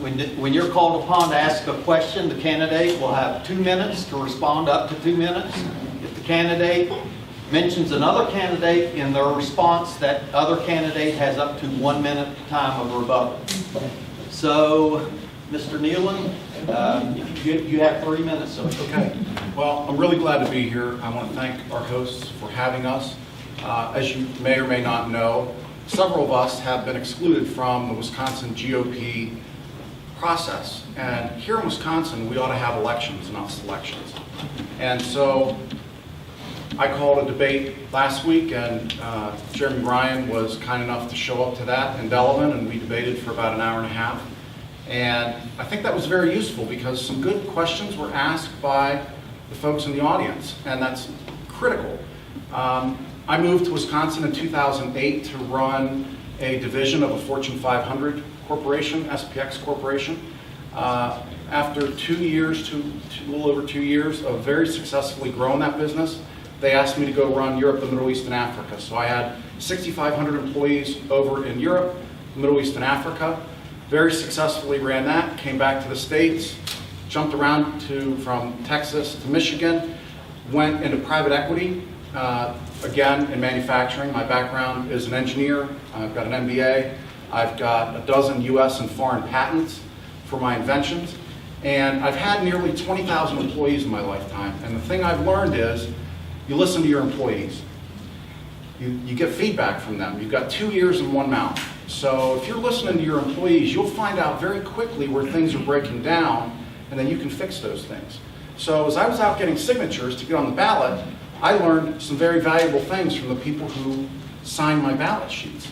when you're called upon to ask a question, the candidate will have 2 minutes to respond, up to 2 minutes. If the candidate mentions another candidate in their response, that other candidate has up to 1 minute time of rebuttal. So, Mr. Nehlen, you have 3 minutes. So. Okay. Well, I'm really glad to be here. I want to thank our hosts for having us. As you may or may not know, several of us have been excluded from the Wisconsin GOP process. And here in Wisconsin, we ought to have elections, not selections. And so I called a debate last week, and Jeremy Ryan was kind enough to show up to that in Delavan, and we debated for about an hour and a half. And I think that was very useful because some good questions were asked by the folks in the audience, and that's critical. I moved to Wisconsin in 2008 to run a division of a Fortune 500 corporation, SPX Corporation. After 2 years, a little over 2 years of very successfully growing that business, they asked me to go run Europe, the Middle East, and Africa. So I had 6,500 employees over in Europe, the Middle East, and Africa. Very successfully ran that, came back to the States, jumped around from Texas to Michigan, went into private equity, again in manufacturing. My background is an engineer. I've got an MBA. I've got a dozen US and foreign patents for my inventions. And I've had nearly 20,000 employees in my lifetime. And the thing I've learned is you listen to your employees. You get feedback from them. You've got 2 ears and 1 mouth. So if you're listening to your employees, you'll find out very quickly where things are breaking down, and then you can fix those things. So as I was out getting signatures to get on the ballot, I learned some very valuable things from the people who signed my ballot sheets.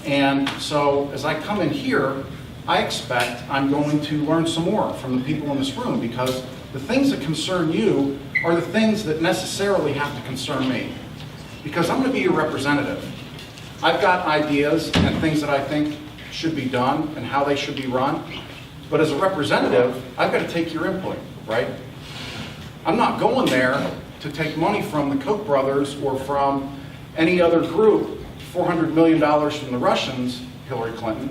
And so as I come in here, I expect I'm going to learn some more from the people in this room, because the things that concern you are the things that necessarily have to concern me. Because I'm going to be your representative. I've got ideas and things that I think should be done and how they should be run. But as a representative, I've got to take your input, right? I'm not going there to take money from the Koch brothers or from any other group, $400 million from the Russians, Hillary Clinton,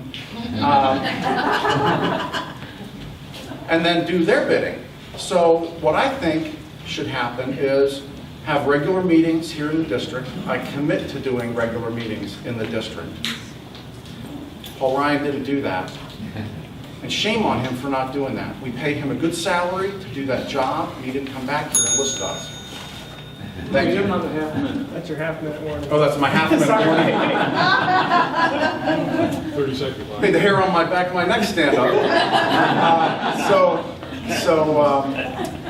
and then do their bidding. So what I think should happen is have regular meetings here in the district. I commit to doing regular meetings in the district. Paul Ryan didn't do that. And shame on him for not doing that. We pay him a good salary to do that job, and he didn't come back here and list us. Thank you. Another half minute. That's your half minute warning. Oh, that's my half minute warning. 30 seconds. Made the hair on my back of my neck stand up.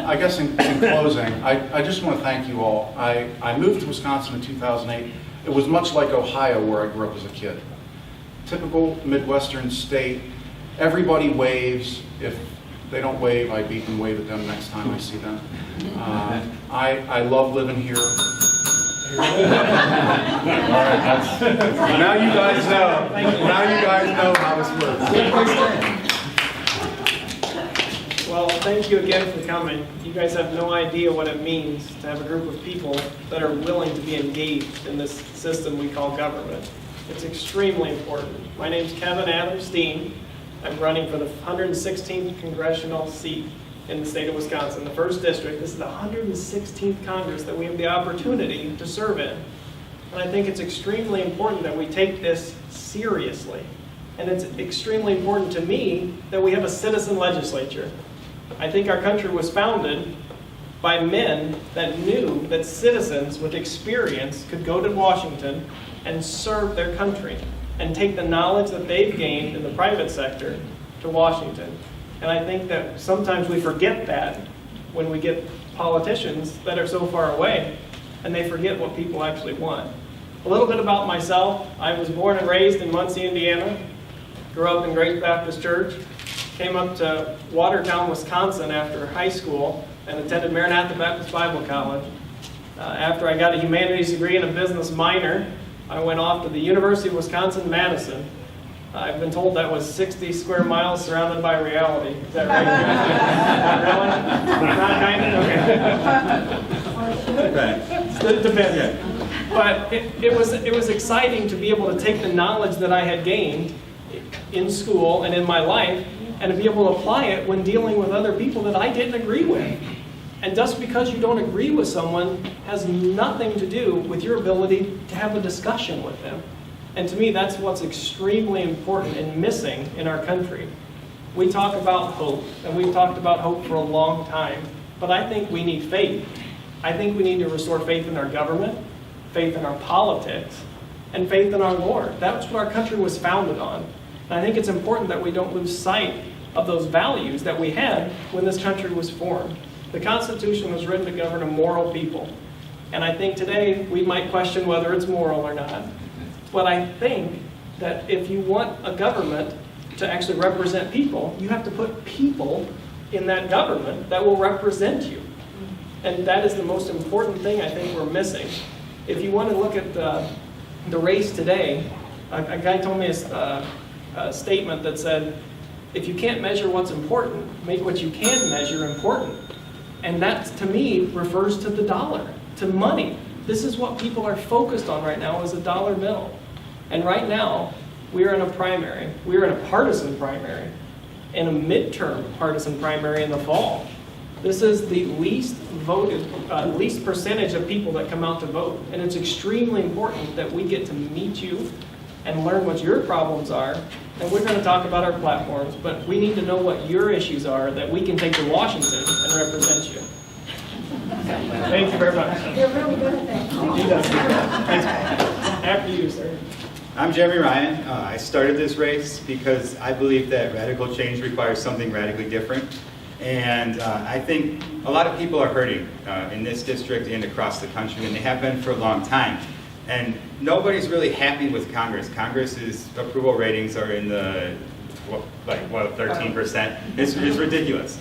I guess in closing, I just want to thank you all. I moved to Wisconsin in 2008. It was much like Ohio, where I grew up as a kid. Typical Midwestern state. Everybody waves. If they don't wave, I beat and wave at them next time I see them. I love living here. All right, now you guys know. Now you guys know how this works. Well, thank you again for coming. You guys have no idea what it means to have a group of people that are willing to be engaged in this system we call government. It's extremely important. My name's Steen. I'm running for the 116th Congressional seat in the state of Wisconsin, the 1st District. This is the 116th Congress that we have the opportunity to serve in. And I think it's extremely important that we take this seriously. And it's extremely important to me that we have a citizen legislature. I think our country was founded by men that knew that citizens with experience could go to Washington and serve their country and take the knowledge that they've gained in the private sector to Washington. And I think that sometimes we forget that when we get politicians that are so far away, and they forget what people actually want. A little bit about myself. I was born and raised in Muncie, Indiana. Grew up in Grace Baptist Church. Came up to Watertown, Wisconsin after high school and attended Maranatha Baptist Bible College. After I got a humanities degree and a business minor, I went off to the University of Wisconsin-Madison. I've been told that was 60 square miles surrounded by reality. Is that right? Really? Not kind of? Okay. Depends. Yeah. But it was exciting to be able to take the knowledge that I had gained in school and in my life and to be able to apply it when dealing with other people that I didn't agree with. And just because you don't agree with someone has nothing to do with your ability to have a discussion with them. And to me, that's what's extremely important and missing in our country. We talk about hope, and we've talked about hope for a long time, but I think we need faith. I think we need to restore faith in our government, faith in our politics, and faith in our Lord. That's what our country was founded on. And I think it's important that we don't lose sight of those values that we had when this country was formed. The Constitution was written to govern a moral people. And I think today we might question whether it's moral or not. But I think that if you want a government to actually represent people, you have to put people in that government that will represent you. And that is the most important thing I think we're missing. If you want to look at the race today, a guy told me a statement that said, if you can't measure what's important, make what you can measure important. And that, to me, refers to the dollar, to money. This is what people are focused on right now, is a dollar bill. And right now, we're in a primary. We're in a partisan primary, and a midterm partisan primary in the fall. This is the least percentage of people that come out to vote. And it's extremely important that we get to meet you and learn what your problems are. And we're going to talk about our platforms, but we need to know what your issues are that we can take to Washington and represent you. Thank you very much. You're really good at that. He does. Thanks. After you, sir. I'm Jeremy Ryan. I started this race because I believe that radical change requires something radically different. And I think a lot of people are hurting in this district and across the country, and they have been for a long time. And nobody's really happy with Congress. Congress's approval ratings are in the, 13%. It's ridiculous.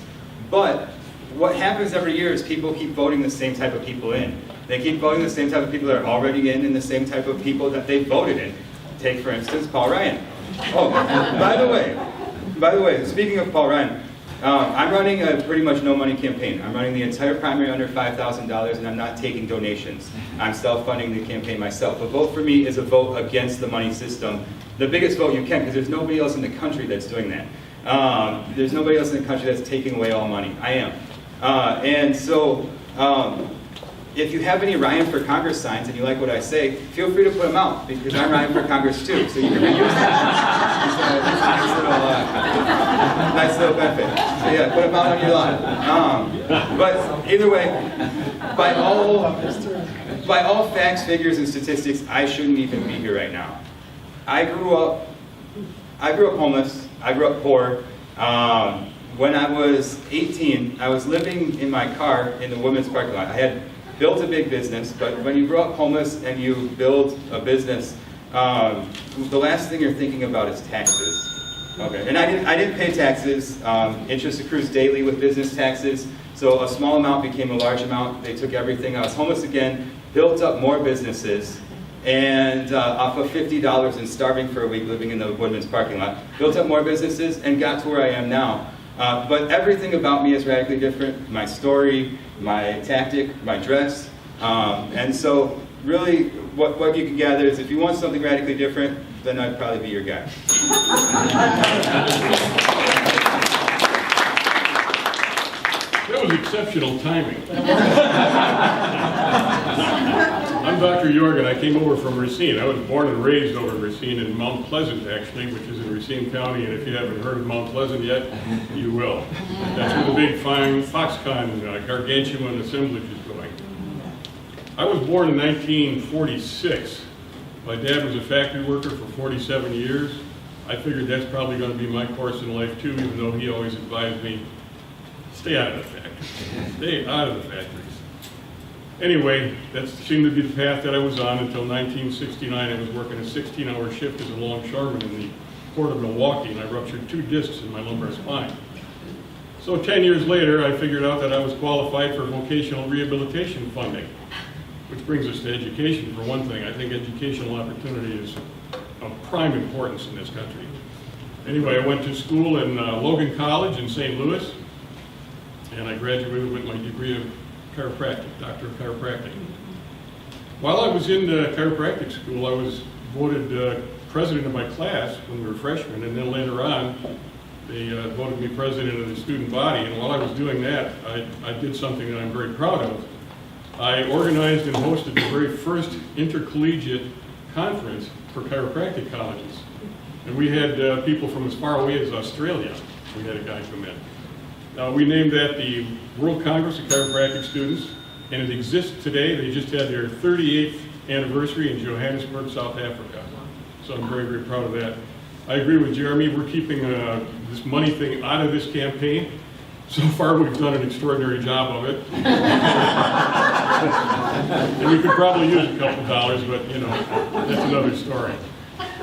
But what happens every year is people keep voting the same type of people in. They keep voting the same type of people that are already in, and the same type of people that they voted in. Take, for instance, Paul Ryan. Oh, by the way, speaking of Paul Ryan, I'm running a pretty much no-money campaign. I'm running the entire primary under $5,000, and I'm not taking donations. I'm self-funding the campaign myself. A vote for me is a vote against the money system. The biggest vote you can, because there's nobody else in the country that's doing that. There's nobody else in the country that's taking away all money. I am. And so, if you have any Ryan for Congress signs and you like what I say, feel free to put them out, because I'm Ryan for Congress too, so you can reuse them. Nice little benefit. So yeah, put them out on your lawn. But either way, by all facts, figures, and statistics, I shouldn't even be here right now. I grew up homeless. I grew up poor. When I was 18, I was living in my car in the women's parking lot. I had built a big business, but when you grow up homeless and you build a business, the last thing you're thinking about is taxes. Okay, and I didn't pay taxes. Interest accrues daily with business taxes, so a small amount became a large amount. They took everything. I was homeless again, built up more businesses, and off of $50 and starving for a week living in the Woodman's parking lot, built up more businesses and got to where I am now. But everything about me is radically different. My story, my tactic, my dress. And so really what you can gather is if you want something radically different, then I'd probably be your guy. That was exceptional timing. I'm Dr. Yorgan. I came over from Racine. I was born and raised over in Racine, in Mount Pleasant, actually, which is in Racine County. And if you haven't heard of Mount Pleasant yet, you will. That's where the big fine Foxconn gargantuan assemblage is going. I was born in 1946. My dad was a factory worker for 47 years. I figured that's probably going to be my course in life too, even though he always advised me, stay out of the factories. Stay out of the factories. Anyway, that seemed to be the path that I was on until 1969. I was working a 16-hour shift as a longshoreman in the port of Milwaukee, and I ruptured 2 discs in my lumbar spine. So 10 years later, I figured out that I was qualified for vocational rehabilitation funding, which brings us to education. For one thing, I think educational opportunity is of prime importance in this country. Anyway, I went to school in Logan College in St. Louis, and I graduated with my degree of chiropractic, Doctor of Chiropractic. While I was in chiropractic school, I was voted president of my class when we were freshmen, and then later on, They voted me president of the student body, and while I was doing that, I did something that I'm very proud of. I organized and hosted the very first intercollegiate conference for chiropractic colleges. And we had people from as far away as Australia. We had a guy come in. We named that the World Congress of Chiropractic Students, and it exists today. They just had their 38th anniversary in Johannesburg, South Africa. So I'm very, very proud of that. I agree with Jeremy. We're keeping this money thing out of this campaign. So far, we've done an extraordinary job of it. And we could probably use a couple dollars, but you know, that's another story.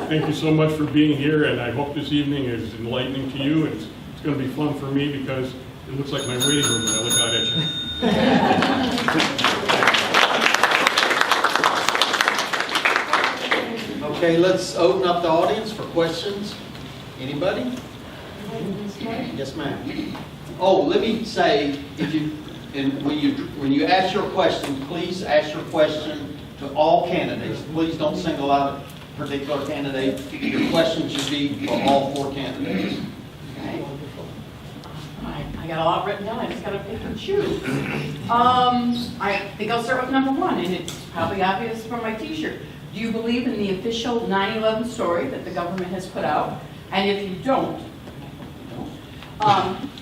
Thank you so much for being here, and I hope this evening is enlightening to you. And it's going to be fun for me because it looks like my waiting room when I look out at you. Okay, let's open up the audience for questions. Anybody? Yes, ma'am. Oh, let me say, when you ask your question, please ask your question to all candidates. Please don't single out a particular candidate. Your question should be for all 4 candidates. Okay. I got a lot written down. I just got to pick and choose. I think I'll start with number 1, and it's probably obvious from my T-shirt. Do you believe in the official 9/11 story that the government has put out? And if you don't,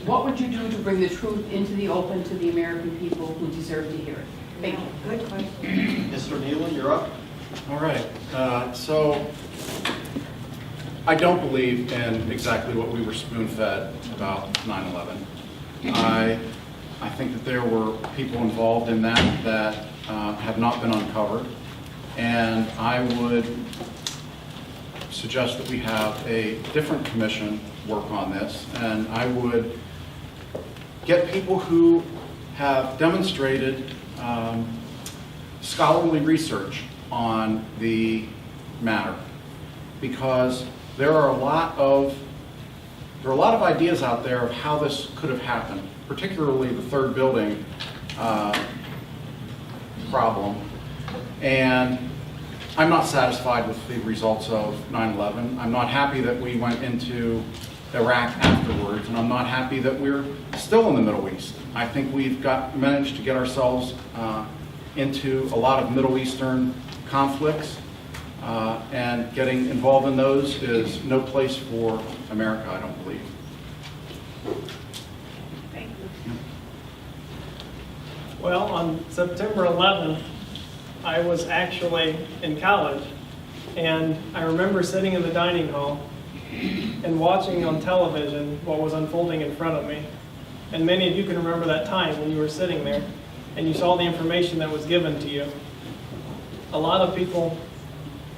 what would you do to bring the truth into the open to the American people who deserve to hear it? Thank you. Good question. Mr. Nehlen, you're up. All right, so I don't believe in exactly what we were spoon-fed about 9/11. I think that there were people involved in that have not been uncovered, and I would suggest that we have a different commission work on this, and I would get people who have demonstrated scholarly research on the matter, because there are a lot of ideas out there of how this could have happened, particularly the third building problem. And I'm not satisfied with the results of 9/11. I'm not happy that we went into Iraq afterwards, and I'm not happy that we're still in the Middle East. I think we've managed to get ourselves into a lot of Middle Eastern conflicts, and getting involved in those is no place for America, I don't believe. Thank you. Well, on September 11th, I was actually in college, and I remember sitting in the dining hall and watching on television what was unfolding in front of me. And many of you can remember that time when you were sitting there and you saw the information that was given to you. A lot of people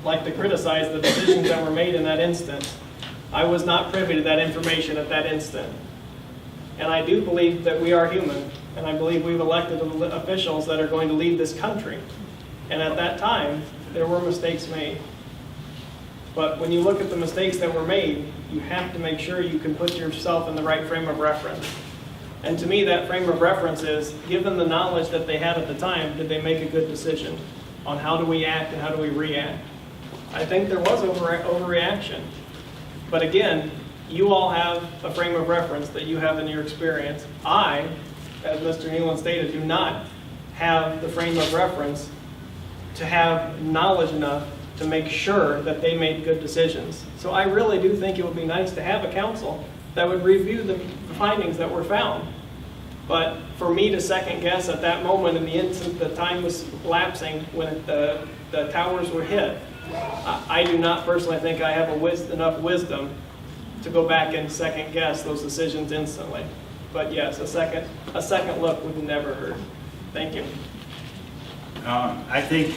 like to criticize the decisions that were made in that instance. I was not privy to that information at that instant. And I do believe that we are human, and I believe we've elected officials that are going to lead this country. And at that time, there were mistakes made. But when you look at the mistakes that were made, you have to make sure you can put yourself in the right frame of reference. And to me, that frame of reference is, given the knowledge that they had at the time, did they make a good decision on how do we act and how do we react? I think there was overreaction. But again, you all have a frame of reference that you have in your experience. I, as Mr. Nehlen stated, do not have the frame of reference to have knowledge enough to make sure that they made good decisions. So I really do think it would be nice to have a council that would review the findings that were found. But for me to second guess at that moment in the instant the time was lapsing when the towers were hit, I do not personally think I have enough wisdom to go back and second guess those decisions instantly. But yes, a second look would never hurt. Thank you. I think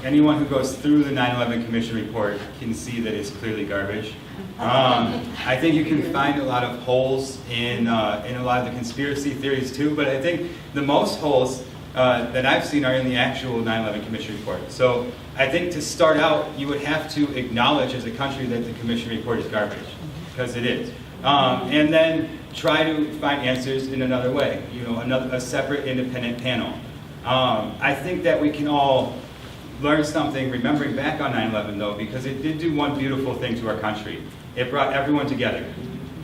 anyone who goes through the 9/11 Commission report can see that it's clearly garbage. I think you can find a lot of holes in a lot of the conspiracy theories too, but I think the most holes that I've seen are in the actual 9/11 Commission report. So I think to start out, you would have to acknowledge as a country that the Commission report is garbage, because it is. And then try to find answers in another way, a separate independent panel. I think that we can all learn something remembering back on 9/11 though, because it did do one beautiful thing to our country. It brought everyone together.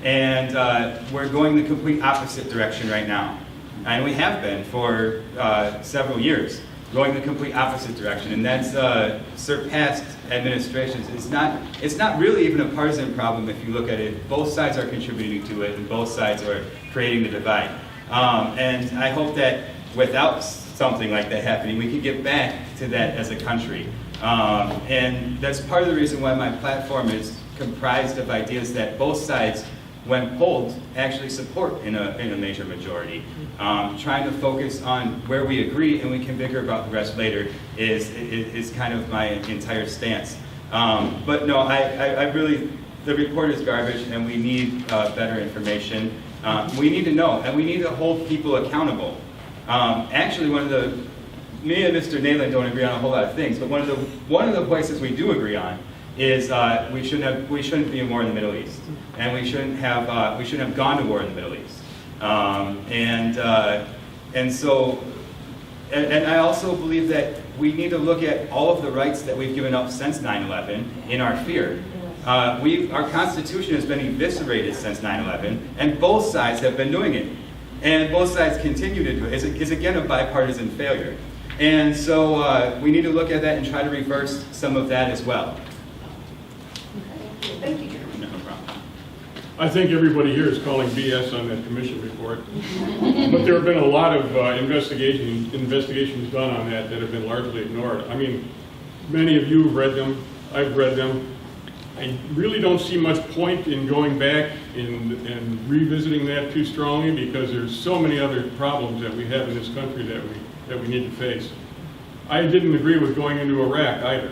And we're going the complete opposite direction right now. And we have been for several years, going the complete opposite direction. And that's surpassed administrations. It's not really even a partisan problem if you look at it. Both sides are contributing to it, and both sides are creating the divide. And I hope that without something like that happening, we could get back to that as a country. And that's part of the reason why my platform is comprised of ideas that both sides, when polled, actually support in a major majority. Trying to focus on where we agree and we can bicker about the rest later is kind of my entire stance. But no, I really, the report is garbage and we need better information. We need to know, and we need to hold people accountable. Actually, me and Mr. Nehlen don't agree on a whole lot of things, but one of the places we do agree on is we shouldn't be in war in the Middle East, and we shouldn't have gone to war in the Middle East. And I also believe that we need to look at all of the rights that we've given up since 9/11 in our fear. Our Constitution has been eviscerated since 9/11, and both sides have been doing it. And both sides continue to do it. It's again a bipartisan failure. And so we need to look at that and try to reverse some of that as well. Thank you, Jeremy. No problem. I think everybody here is calling BS on that commission report. But there have been a lot of investigations done on that have been largely ignored. I mean, many of you have read them. I've read them. I really don't see much point in going back and revisiting that too strongly, because there's so many other problems that we have in this country that we need to face. I didn't agree with going into Iraq either.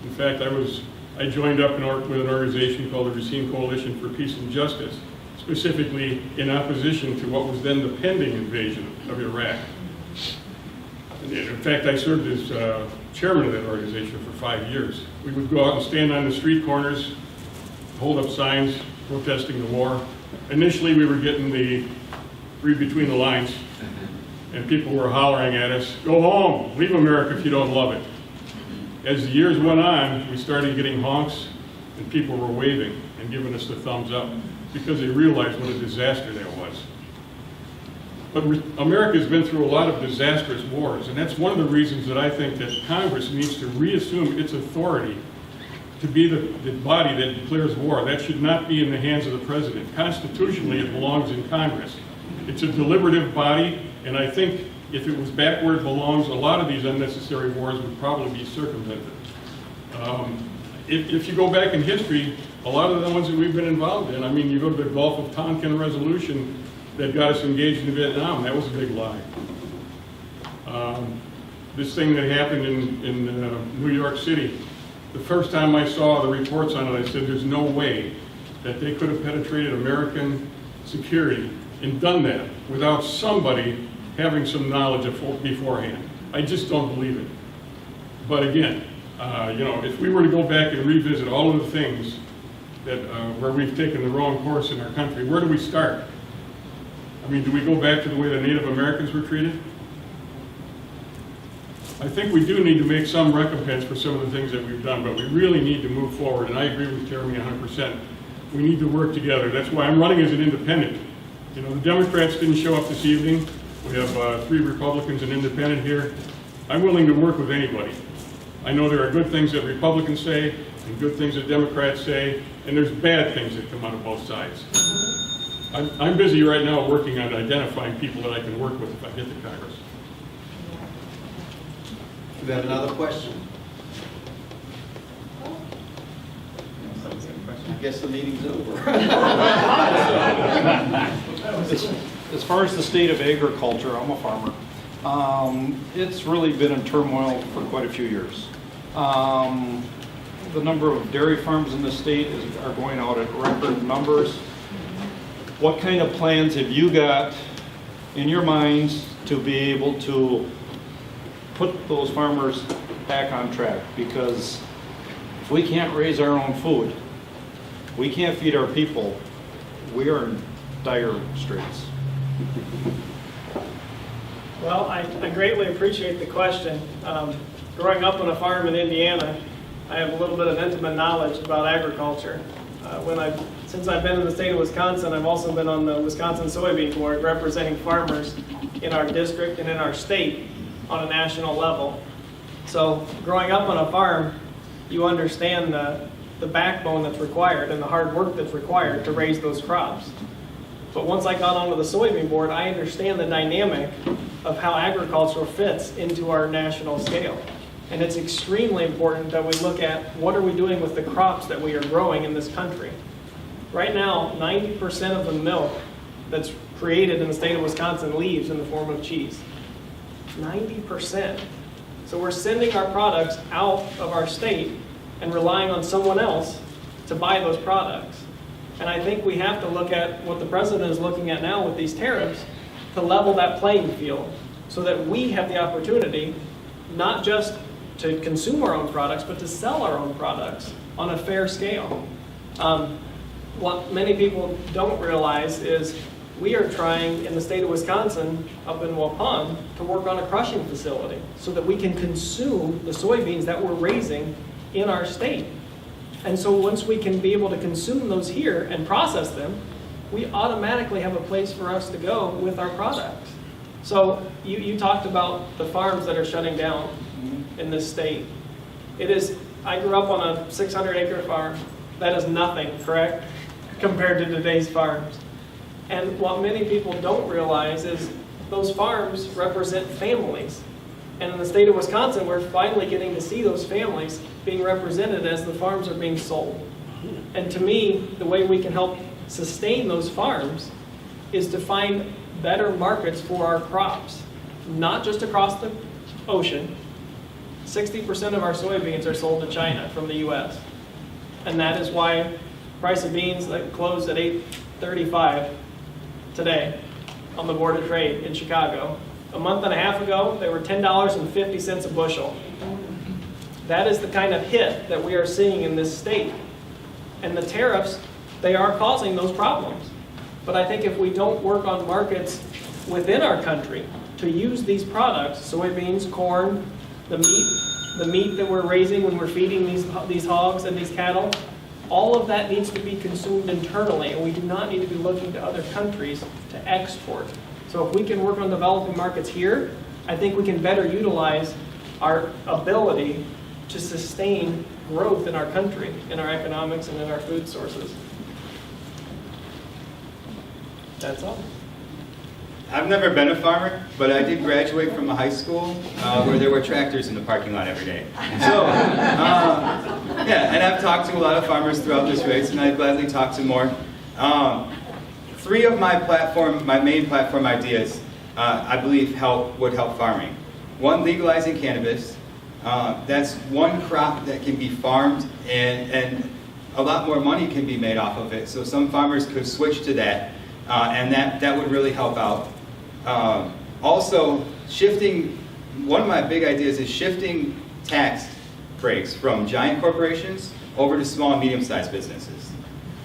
In fact, I joined up with an organization called the Racine Coalition for Peace and Justice, specifically in opposition to what was then the pending invasion of Iraq. In fact, I served as chairman of that organization for 5 years. We would go out and stand on the street corners, hold up signs protesting the war. Initially, we were getting the read between the lines, and people were hollering at us, "Go home, leave America if you don't love it." As the years went on, we started getting honks, and people were waving and giving us the thumbs up because they realized what a disaster that was. But America's been through a lot of disastrous wars, and that's one of the reasons that I think that Congress needs to reassume its authority to be the body that declares war. That should not be in the hands of the president. Constitutionally, it belongs in Congress. It's a deliberative body, and I think if it was back where it belongs, a lot of these unnecessary wars would probably be circumvented. If you go back in history, a lot of the ones that we've been involved in, I mean, you go to the Gulf of Tonkin resolution that got us engaged in Vietnam, that was a big lie. This thing that happened in New York City, the first time I saw the reports on it, I said, there's no way that they could have penetrated American security and done that without somebody having some knowledge beforehand. I just don't believe it. But again, if we were to go back and revisit all of the things that where we've taken the wrong course in our country, where do we start? I mean, do we go back to the way the Native Americans were treated? I think we do need to make some recompense for some of the things that we've done, but we really need to move forward, and I agree with Jeremy 100%. We need to work together. That's why I'm running as an independent. The Democrats didn't show up this evening. We have 3 Republicans and independent here. I'm willing to work with anybody. I know there are good things that Republicans say and good things that Democrats say, and there's bad things that come out of both sides. I'm busy right now working on identifying people that I can work with if I get to Congress. We have another question. I guess the meeting's over. As far as the state of agriculture, I'm a farmer. It's really been in turmoil for quite a few years. The number of dairy farms in the state are going out at record numbers. What kind of plans have you got in your minds to be able to put those farmers back on track? Because if we can't raise our own food, we can't feed our people, we are in dire straits. Well, I greatly appreciate the question. Growing up on a farm in Indiana, I have a little bit of intimate knowledge about agriculture. When I since I've been in the state of Wisconsin, I've also been on the Wisconsin Soybean Board representing farmers in our district and in our state on a national level. So growing up on a farm, you understand the backbone that's required and the hard work that's required to raise those crops. But once I got onto the soybean board, I understand the dynamic of how agriculture fits into our national scale. And it's extremely important that we look at what are we doing with the crops that we are growing in this country. Right now, 90% of the milk that's created in the state of Wisconsin leaves in the form of cheese. 90%. So we're sending our products out of our state and relying on someone else to buy those products. And I think we have to look at what the president is looking at now with these tariffs to level that playing field so that we have the opportunity not just to consume our own products, but to sell our own products on a fair scale. What many people don't realize is we are trying in the state of Wisconsin, up in Waupun, to work on a crushing facility so that we can consume the soybeans that we're raising in our state. And so once we can be able to consume those here and process them, we automatically have a place for us to go with our products. So you talked about the farms that are shutting down in this state. I grew up on a 600-acre farm. That is nothing, correct, compared to today's farms. And what many people don't realize is those farms represent families. And in the state of Wisconsin, we're finally getting to see those families being represented as the farms are being sold. And to me, the way we can help sustain those farms is to find better markets for our crops, not just across the ocean. 60% of our soybeans are sold to China from the US. And that is why price of beans that closed at $8.35 today on the Board of Trade in Chicago. A month and a half ago, they were $10.50 a bushel. That is the kind of hit that we are seeing in this state. And the tariffs, they are causing those problems. But I think if we don't work on markets within our country to use these products, soybeans, corn, the meat that we're raising when we're feeding these hogs and these cattle, all of that needs to be consumed internally, and we do not need to be looking to other countries to export. So if we can work on developing markets here, I think we can better utilize our ability to sustain growth in our country, in our economics, and in our food sources. That's all. I've never been a farmer, but I did graduate from a high school where there were tractors in the parking lot every day. So, yeah, and I've talked to a lot of farmers throughout this race, and I'd gladly talk to more. Three of my main platform ideas, I believe would help farming. One, legalizing cannabis. That's one crop that can be farmed, and a lot more money can be made off of it. So some farmers could switch to that, and that would really help out. Also, one of my big ideas is shifting tax breaks from giant corporations over to small and medium-sized businesses.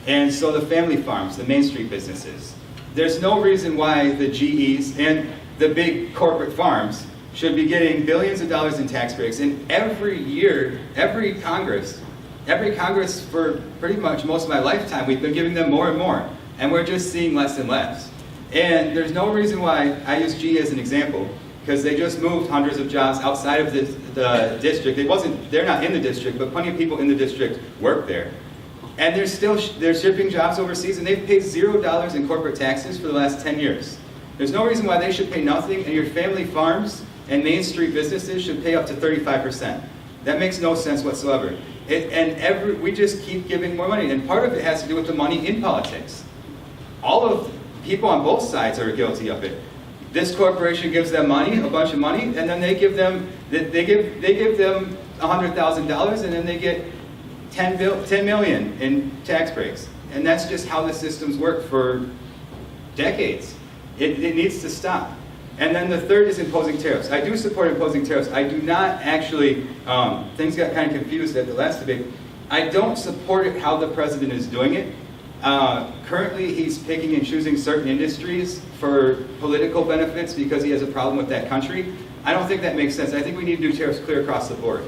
And so the family farms, the Main Street businesses, there's no reason why the GEs and the big corporate farms should be getting billions of dollars in tax breaks. And every year, every Congress for pretty much most of my lifetime, we've been giving them more and more. And we're just seeing less and less. And there's no reason why, I use GE as an example, because they just moved hundreds of jobs outside of the district. They're not in the district, but plenty of people in the district work there. And they're shipping jobs overseas, and they've paid $0 in corporate taxes for the last 10 years. There's no reason why they should pay nothing, and your family farms and Main Street businesses should pay up to 35%. That makes no sense whatsoever. We just keep giving more money, and part of it has to do with the money in politics. All of people on both sides are guilty of it. This corporation gives them money, a bunch of money, and then they give them $100,000, and then they get $10 million in tax breaks. And that's just how the systems work for decades. It needs to stop. And then the third is imposing tariffs. I do support imposing tariffs. I do not actually, things got kind of confused at the last debate. I don't support it how the president is doing it. Currently, he's picking and choosing certain industries for political benefits because he has a problem with that country. I don't think that makes sense. I think we need to do tariffs clear across the board.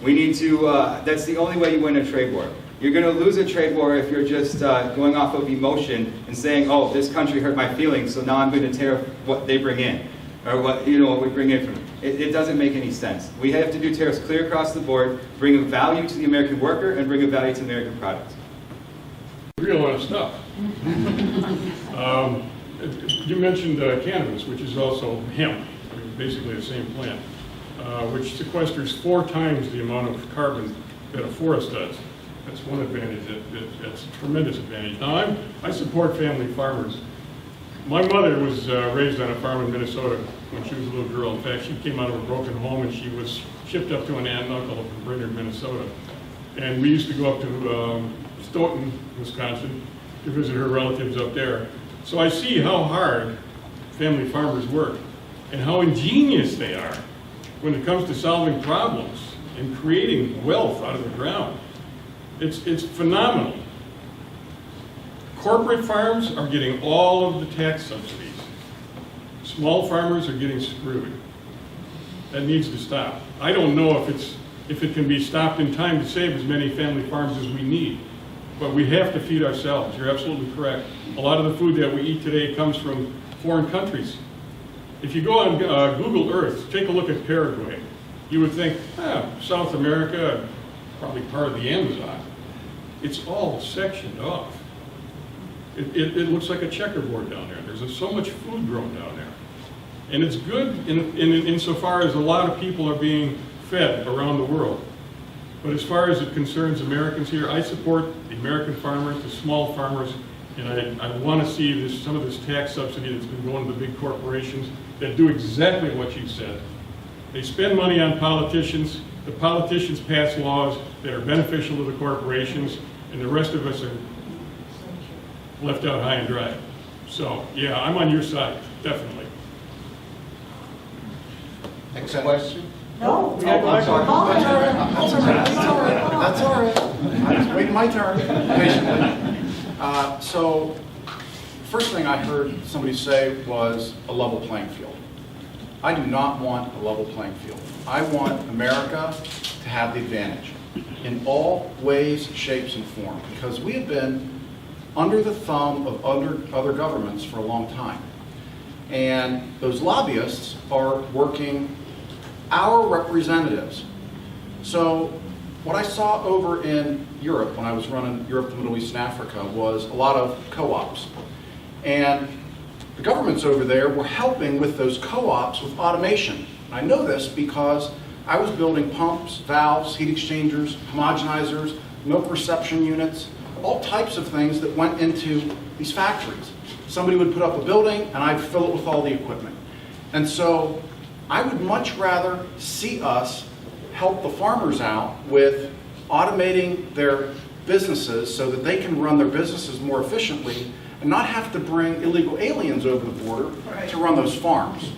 We need to, that's the only way you win a trade war. You're going to lose a trade war if you're just going off of emotion and saying, oh, this country hurt my feelings, so now I'm going to tariff what they bring in, or what we bring in from them. It doesn't make any sense. We have to do tariffs clear across the board, bring a value to the American worker, and bring a value to the American product. Real honest stuff. You mentioned cannabis, which is also hemp, basically the same plant, which sequesters 4 times the amount of carbon that a forest does. That's one advantage. That's a tremendous advantage. Now, I support family farmers. My mother was raised on a farm in Minnesota when she was a little girl. In fact, she came out of a broken home and she was shipped up to an aunt and uncle up in Brainerd, Minnesota. And we used to go up to Stoughton, Wisconsin, to visit her relatives up there. So I see how hard family farmers work and how ingenious they are when it comes to solving problems and creating wealth out of the ground. It's phenomenal. Corporate farms are getting all of the tax subsidies. Small farmers are getting screwed. That needs to stop. I don't know if it can be stopped in time to save as many family farms as we need. But we have to feed ourselves. You're absolutely correct. A lot of the food that we eat today comes from foreign countries. If you go on Google Earth, take a look at Paraguay. You would think, South America, probably part of the Amazon. It's all sectioned off. It looks like a checkerboard down there. There's so much food grown down there. And it's good insofar as a lot of people are being fed around the world. But as far as it concerns Americans here, I support the American farmers, the small farmers, and I want to see some of this tax subsidy that's been going to the big corporations that do exactly what you said. They spend money on politicians, the politicians pass laws that are beneficial to the corporations, and the rest of us are left out high and dry. So, yeah, I'm on your side, definitely. Next question? No. I'm sorry. That's all right. I was waiting my turn patiently. So, first thing I heard somebody say was a level playing field. I do not want a level playing field. I want America to have the advantage in all ways, shapes, and forms, because we have been under the thumb of other governments for a long time. And those lobbyists are working our representatives. So what I saw over in Europe, when I was running Europe, the Middle East, and Africa, was a lot of co-ops. And the governments over there were helping with those co-ops with automation. I know this because I was building pumps, valves, heat exchangers, homogenizers, milk reception units, all types of things that went into these factories. Somebody would put up a building and I'd fill it with all the equipment. And so I would much rather see us help the farmers out with automating their businesses so that they can run their businesses more efficiently and not have to bring illegal aliens over the border to run those farms.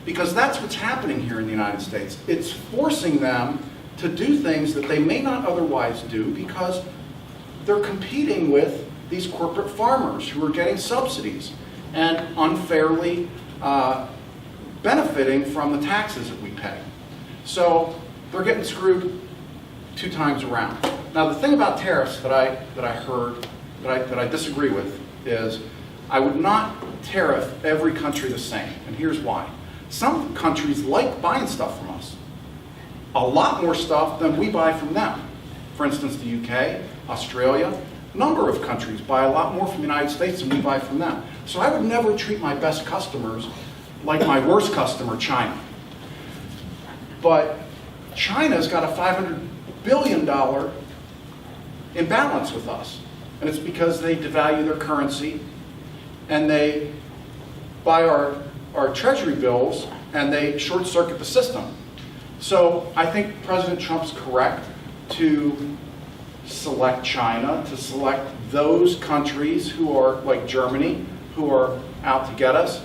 Because that's what's happening here in the United States. It's forcing them to do things that they may not otherwise do because they're competing with these corporate farmers who are getting subsidies and unfairly benefiting from the taxes that we pay. So they're getting screwed 2 times around. Now the thing about tariffs that I heard that I disagree with is I would not tariff every country the same, and here's why. Some countries like buying stuff from us, a lot more stuff than we buy from them. For instance, the UK, Australia, a number of countries buy a lot more from the United States than we buy from them. So I would never treat my best customers like my worst customer, China. But China's got a $500 billion imbalance with us. And it's because they devalue their currency and they buy our treasury bills and they short circuit the system. So I think President Trump's correct to select China, to select those countries who are like Germany, who are out to get us.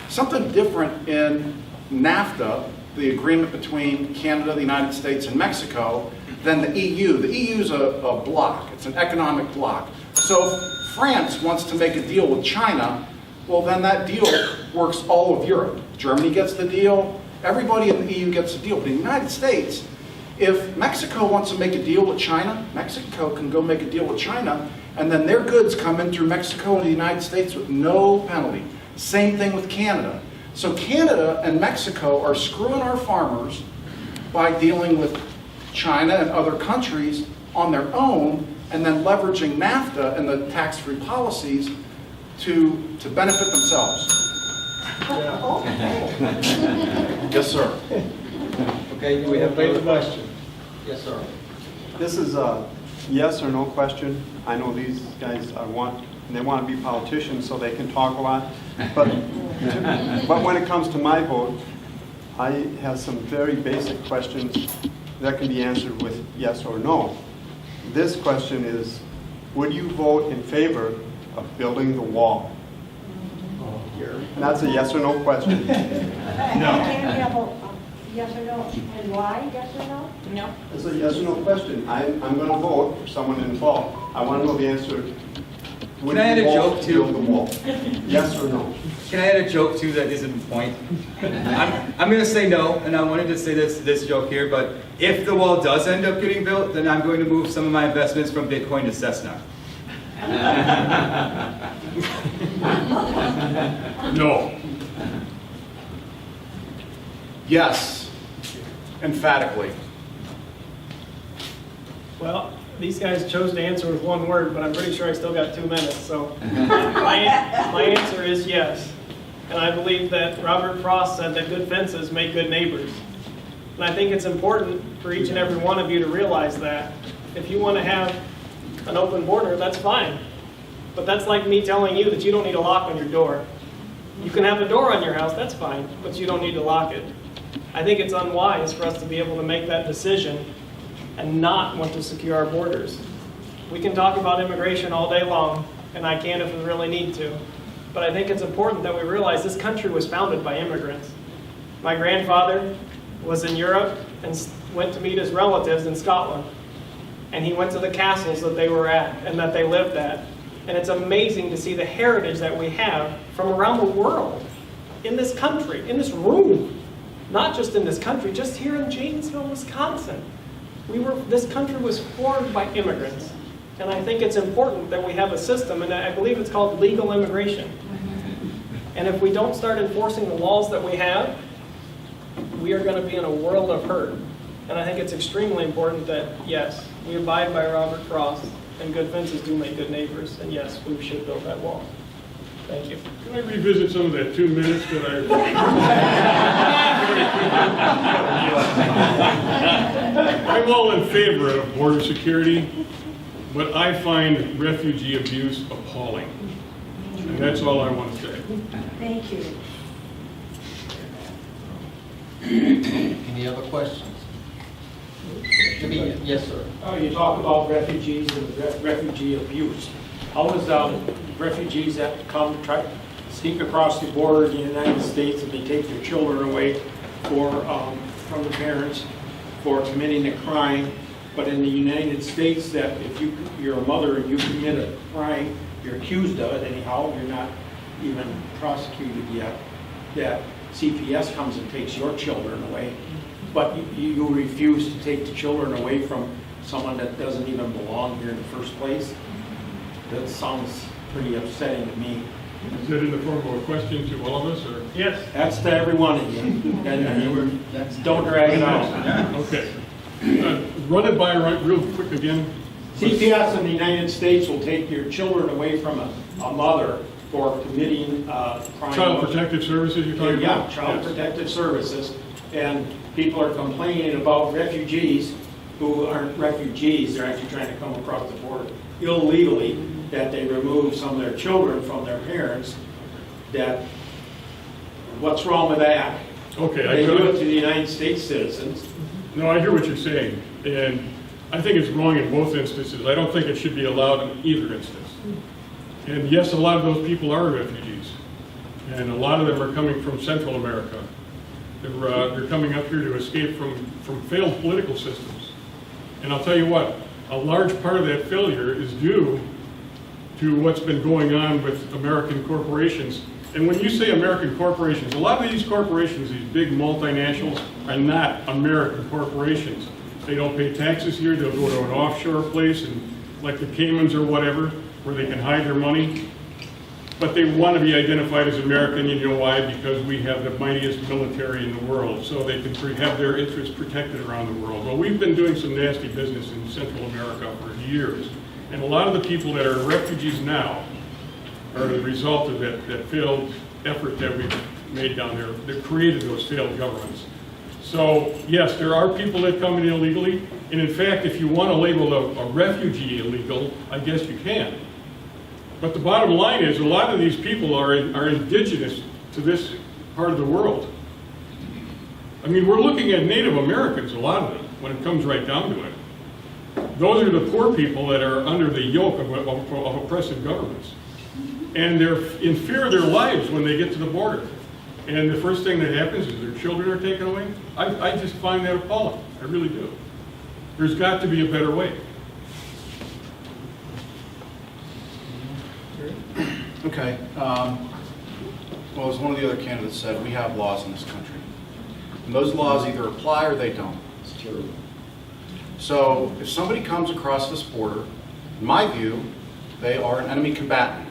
Something different in NAFTA, the agreement between Canada, the United States, and Mexico, than the EU. The EU is a bloc. It's an economic bloc. So if France wants to make a deal with China, well, then that deal works all of Europe. Germany gets the deal. Everybody in the EU gets the deal. But in the United States, If Mexico wants to make a deal with China, Mexico can go make a deal with China, and then their goods come in through Mexico and the United States with no penalty. Same thing with Canada. So Canada and Mexico are screwing our farmers by dealing with China and other countries on their own, and then leveraging NAFTA and the tax-free policies to benefit themselves. Yes, sir. Okay, do we have another question? Yes, sir. This is a yes or no question. I know these guys they want to be politicians so they can talk a lot. But when it comes to my vote, I have some very basic questions that can be answered with yes or no. This question is, would you vote in favor of building the wall? And that's a yes or no question. Yes or no, and why yes or no? No. It's a yes or no question. I'm going to vote for someone involved. I want to know the answer. Would Can I add you a vote joke, to too? build the wall? Yes or no? Can I add a joke too that isn't the point? I'm going to say no, and I wanted to say this joke here, but if the wall does end up getting built, then I'm going to move some of my investments from Bitcoin to Cessna. No. Yes, emphatically. Well, these guys chose to answer with one word, but I'm pretty sure I still got 2 minutes, so my answer is yes. And I believe that Robert Frost said that good fences make good neighbors. And I think it's important for each and every one of you to realize that. If you want to have an open border, that's fine. But that's like me telling you that you don't need a lock on your door. You can have a door on your house, that's fine, but you don't need to lock it. I think it's unwise for us to be able to make that decision and not want to secure our borders. We can talk about immigration all day long, and I can if we really need to. But I think it's important that we realize this country was founded by immigrants. My grandfather was in Europe and went to meet his relatives in Scotland. And he went to the castles that they were at and that they lived at. And it's amazing to see the heritage that we have from around the world, in this country, in this room. Not just in this country, just here in Janesville, Wisconsin. This country was formed by immigrants. And I think it's important that we have a system, and I believe it's called legal immigration. And if we don't start enforcing the laws that we have, we are going to be in a world of hurt. And I think it's extremely important that, yes, we abide by Robert Frost, and good fences do make good neighbors, and yes, we should build that wall. Thank you. Can I revisit some of that 2 minutes that I'm all in favor of border security, but I find refugee abuse appalling. And that's all I want to say. Thank you. Any other questions? Yes, sir. You talk about refugees and refugee abuse. How is refugees that come try to sneak across the border in the United States and they take their children away from the parents for committing a crime, but in the United States that if you're a mother and you commit a crime, you're accused of it anyhow, you're not even prosecuted yet, that CPS comes and takes your children away, but you refuse to take the children away from someone that doesn't even belong here in the first place. That sounds pretty upsetting to me. Is that in the form of a question to all of us, or? Yes. That's to every one of you. And don't drag it out. Okay. Run it by real quick again. CPS in the United States will take your children away from a mother for committing crime. Child Protective Services you're talking Yeah, about? Child Yes. Protective Services. And people are complaining about refugees who aren't refugees. They're actually trying to come across the border illegally, that they remove some of their children from their parents. That, what's wrong with that? Okay. They do it to the United States citizens. No, I hear what you're saying, and I think it's wrong in both instances. I don't think it should be allowed in either instance. And yes, a lot of those people are refugees, and a lot of them are coming from Central America. They're coming up here to escape from failed political systems. And I'll tell you what, a large part of that failure is due to what's been going on with American corporations. And when you say American corporations, a lot of these corporations, these big multinationals, are not American corporations. They don't pay taxes here. They'll go to an offshore place, and like the Caymans or whatever, where they can hide their money. But they want to be identified as American. You know why? Because we have the mightiest military in the world, so they can have their interests protected around the world. Well, we've been doing some nasty business in Central America for years, and a lot of the people that are refugees now are the result of that failed effort that we've made down there that created those failed governments. So yes, there are people that come in illegally, and in fact, if you want to label a refugee illegal, I guess you can. But the bottom line is, a lot of these people are indigenous to this part of the world. I mean, we're looking at Native Americans, a lot of them, when it comes right down to it. Those are the poor people that are under the yoke of oppressive governments. And they're in fear of their lives when they get to the border. And the first thing that happens is their children are taken away. I just find that appalling. I really do. There's got to be a better way. Okay. Well, as one of the other candidates said, we have laws in this country. And those laws either apply or they don't. It's true. So if somebody comes across this border, in my view, they are an enemy combatant.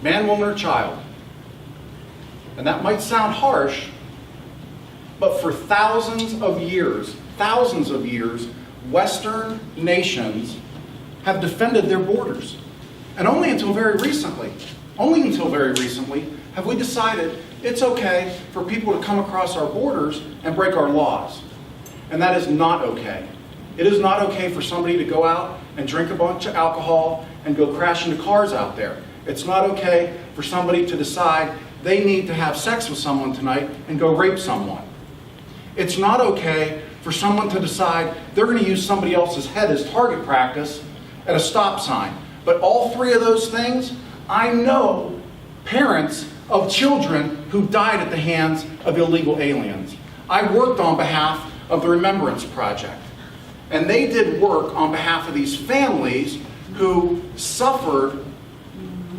Man, woman, or child. And that might sound harsh, but for thousands of years, Western nations have defended their borders. And only until very recently, have we decided it's okay for people to come across our borders and break our laws. And that is not okay. It is not okay for somebody to go out and drink a bunch of alcohol and go crash into cars out there. It's not okay for somebody to decide they need to have sex with someone tonight and go rape someone. It's not okay for someone to decide they're going to use somebody else's head as target practice at a stop sign. But all three of those things, I know parents of children who died at the hands of illegal aliens. I worked on behalf of the Remembrance Project. And they did work on behalf of these families who suffered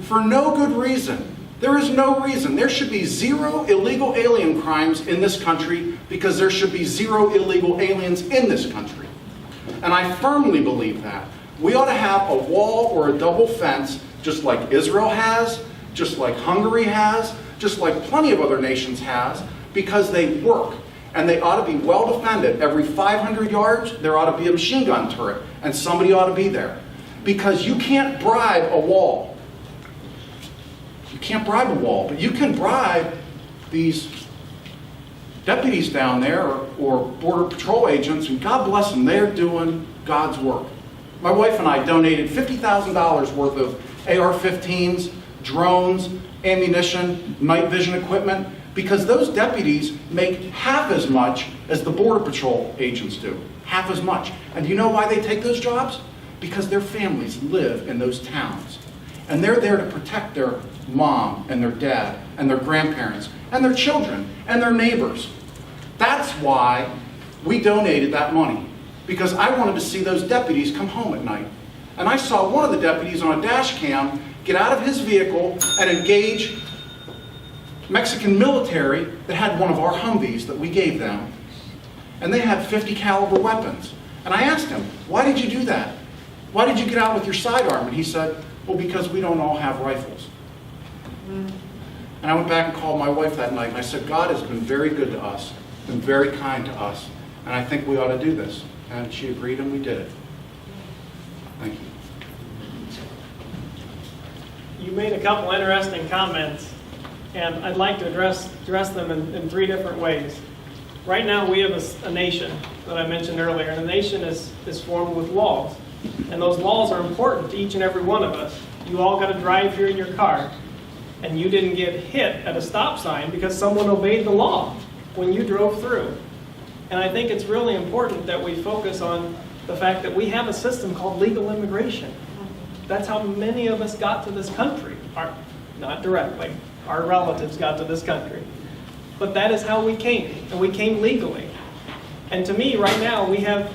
for no good reason. There is no reason. There should be zero illegal alien crimes in this country because there should be zero illegal aliens in this country. And I firmly believe that. We ought to have a wall or a double fence just like Israel has, just like Hungary has, just like plenty of other nations has, because they work. And they ought to be well defended. Every 500 yards, there ought to be a machine gun turret, and somebody ought to be there. Because you can't bribe a wall. You can't bribe a wall, but you can bribe these deputies down there or Border Patrol agents, and God bless them, they're doing God's work. My wife and I donated $50,000 worth of AR-15s, drones, ammunition, night vision equipment, because those deputies make half as much as the Border Patrol agents do. Half as much. And do you know why they take those jobs? Because their families live in those towns. And they're there to protect their mom and their dad and their grandparents and their children and their neighbors. That's why we donated that money. Because I wanted to see those deputies come home at night. And I saw one of the deputies on a dash cam get out of his vehicle and engage Mexican military that had one of our Humvees that we gave them. And they had 50 caliber weapons. And I asked him, why did you do that? Why did you get out with your sidearm? And he said, well, because we don't all have rifles. And I went back and called my wife that night and I said, God has been very good to us, been very kind to us, and I think we ought to do this. And she agreed and we did it. Thank you. You made a couple interesting comments, and I'd like to address them in three different ways. Right now we have a nation that I mentioned earlier, and the nation is formed with laws. And those laws are important to each and every one of us. You all got to drive here in your car, and you didn't get hit at a stop sign because someone obeyed the law when you drove through. And I think it's really important that we focus on the fact that we have a system called legal immigration. That's how many of us got to this country. Not directly. Our relatives got to this country. But that is how we came, and we came legally. And to me, right now, we have,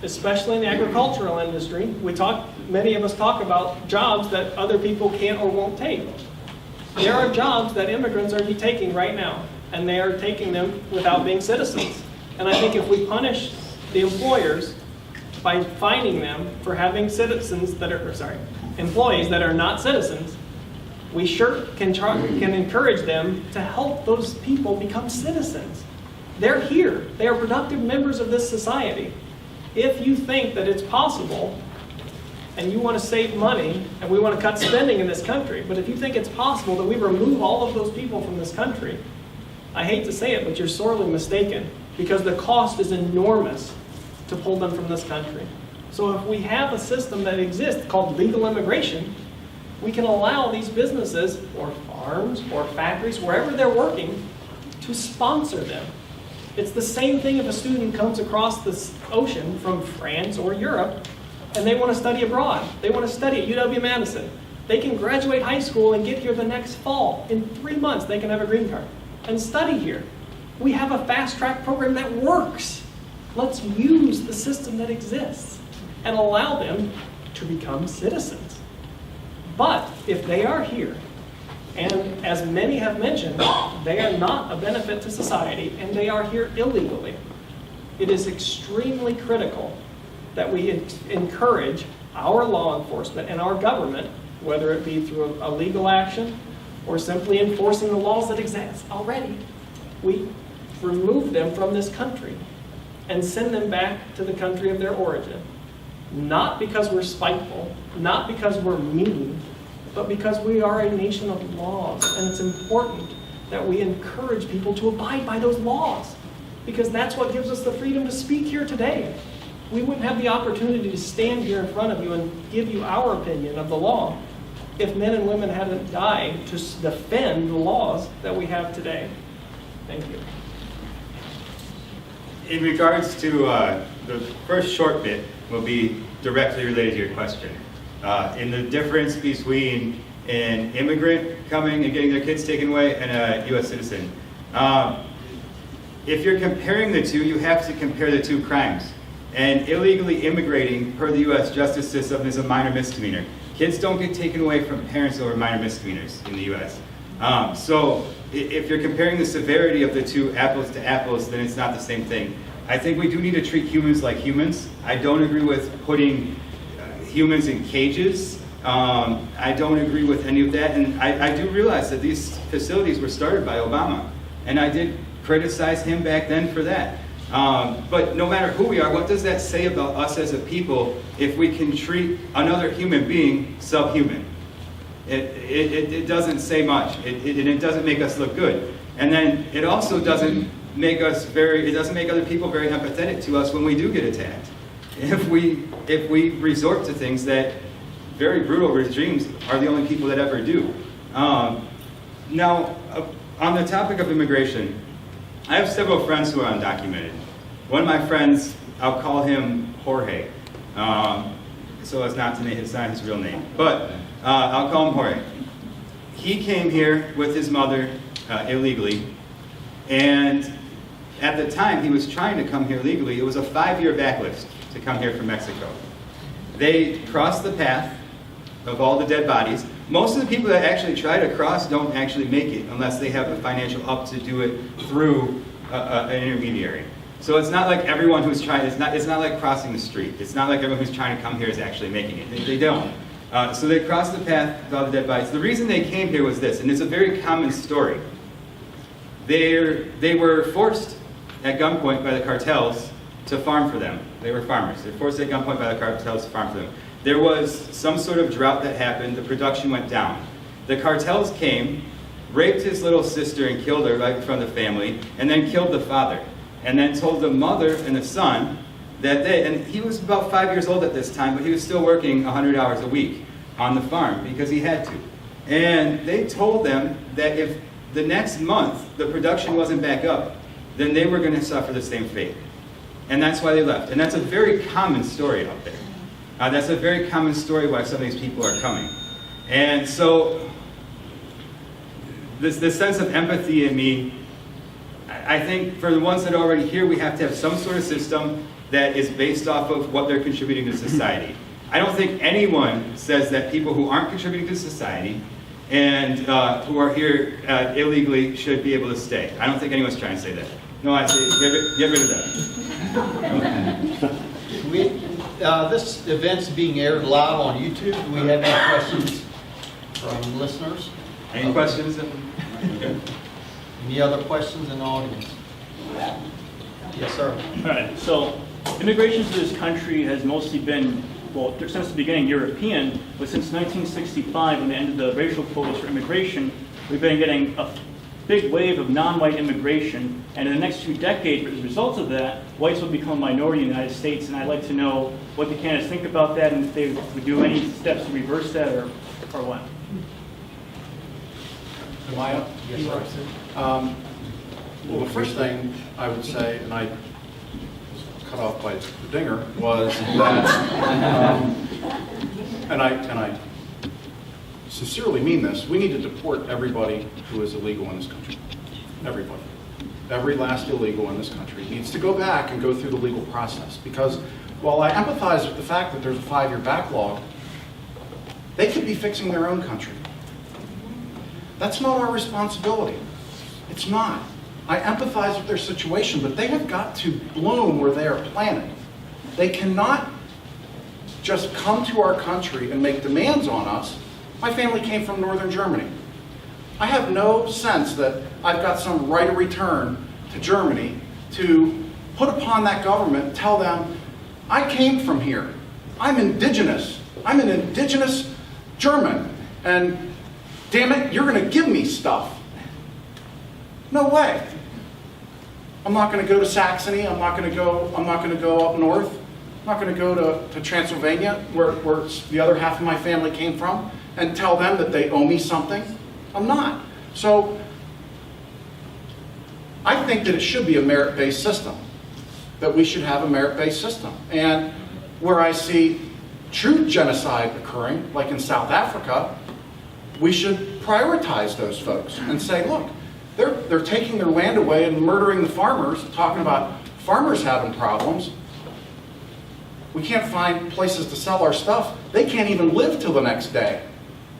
especially in the agricultural industry, many of us talk about jobs that other people can't or won't take. There are jobs that immigrants are taking right now, and they are taking them without being citizens. And I think if we punish the employers by fining them for having citizens that are, employees that are not citizens. We sure can encourage them to help those people become citizens. They're here. They are productive members of this society. If you think that it's possible, and you want to save money, and we want to cut spending in this country, but if you think it's possible that we remove all of those people from this country, I hate to say it, but you're sorely mistaken, because the cost is enormous to pull them from this country. So if we have a system that exists called legal immigration, we can allow these businesses, or farms, or factories, wherever they're working, to sponsor them. It's the same thing if a student comes across the ocean from France or Europe, and they want to study abroad. They want to study at UW-Madison. They can graduate high school and get here the next fall. In 3 months, they can have a green card and study here. We have a fast-track program that works. Let's use the system that exists and allow them to become citizens. But if they are here, and as many have mentioned, they are not a benefit to society and they are here illegally, it is extremely critical that we encourage our law enforcement and our government, whether it be through a legal action or simply enforcing the laws that exist already, we remove them from this country and send them back to the country of their origin. Not because we're spiteful, not because we're mean, but because we are a nation of laws, and it's important that we encourage people to abide by those laws, because that's what gives us the freedom to speak here today. We wouldn't have the opportunity to stand here in front of you and give you our opinion of the law if men and women hadn't died to defend the laws that we have today. Thank you. In regards to the first short bit will be directly related to your question. In the difference between an immigrant coming and getting their kids taken away and a U.S. citizen. If you're comparing the two, you have to compare the two crimes. And illegally immigrating per the U.S. justice system is a minor misdemeanor. Kids don't get taken away from parents over minor misdemeanors in the U.S. So if you're comparing the severity of the two apples to apples, then it's not the same thing. I think we do need to treat humans like humans. I don't agree with putting humans in cages. I don't agree with any of that. And I do realize that these facilities were started by Obama. And I did criticize him back then for that. But no matter who we are, what does that say about us as a people if we can treat another human being subhuman? It doesn't say much, and it doesn't make us look good. And then it also doesn't make us it doesn't make other people very empathetic to us when we do get attacked. If we resort to things that very brutal regimes are the only people that ever do. Now, on the topic of immigration, I have several friends who are undocumented. One of my friends, I'll call him Jorge, so as not to name, it's not his real name, but I'll call him Jorge. He came here with his mother illegally, and at the time he was trying to come here legally. It was a 5-year backlist to come here from Mexico. They crossed the path of all the dead bodies. Most of the people that actually try to cross don't actually make it unless they have the financial up to do it through an intermediary. So it's not like everyone who's trying, it's not like crossing the street. It's not like everyone who's trying to come here is actually making it. They don't. So they crossed the path of all the dead bodies. The reason they came here was this, and it's a very common story. They were forced at gunpoint by the cartels to farm for them. They were farmers. They were forced at gunpoint by the cartels to farm for them. There was some sort of drought that happened. The production went down. The cartels came, raped his little sister and killed her right in front of the family, and then killed the father. And then told the mother and the son that and he was about 5 years old at this time, but he was still working 100 hours a week on the farm because he had to. And they told them that if the next month the production wasn't back up, then they were going to suffer the same fate. And that's why they left. And that's a very common story out there. That's a very common story why some of these people are coming. And so this sense of empathy in me, I think for the ones that are already here, we have to have some sort of system that is based off of what they're contributing to society. I don't think anyone says that people who aren't contributing to society and who are here illegally should be able to stay. I don't think anyone's trying to say that. No, I say, get rid of that. This event's being aired live on YouTube. Do we have any questions from listeners? Any questions? Any other questions in the audience? Yes, sir. All right, so immigration to this country has mostly been, well, since the beginning, European, but since 1965, when they ended the racial quotas for immigration, we've been getting a big wave of non-white immigration, and in the next 2 decades, as a result of that, whites will become a minority in the United States, and I'd like to know what the candidates think about that, and if they would do any steps to reverse that, or what. Am I up? Yes, sir. Well, the first thing I would say, and I was cut off by the dinger, was that, and I sincerely mean this, we need to deport everybody who is illegal in this country. Everybody. Every last illegal in this country needs to go back and go through the legal process. Because while I empathize with the fact that there's a 5-year backlog, they could be fixing their own country. That's not our responsibility. It's not. I empathize with their situation, but they have got to bloom where they are planted. They cannot just come to our country and make demands on us. My family came from northern Germany. I have no sense that I've got some right of return to Germany to put upon that government and tell them, I came from here. I'm indigenous. I'm an indigenous German. And damn it, you're going to give me stuff. No way. I'm not going to go to Saxony. I'm not going to go up north. I'm not going to go to Transylvania, where the other half of my family came from, and tell them that they owe me something. I'm not. So I think that it should be a merit-based system, that we should have a merit-based system. And where I see true genocide occurring, like in South Africa, we should prioritize those folks and say, look, they're taking their land away and murdering the farmers, talking about farmers having problems. We can't find places to sell our stuff. They can't even live till the next day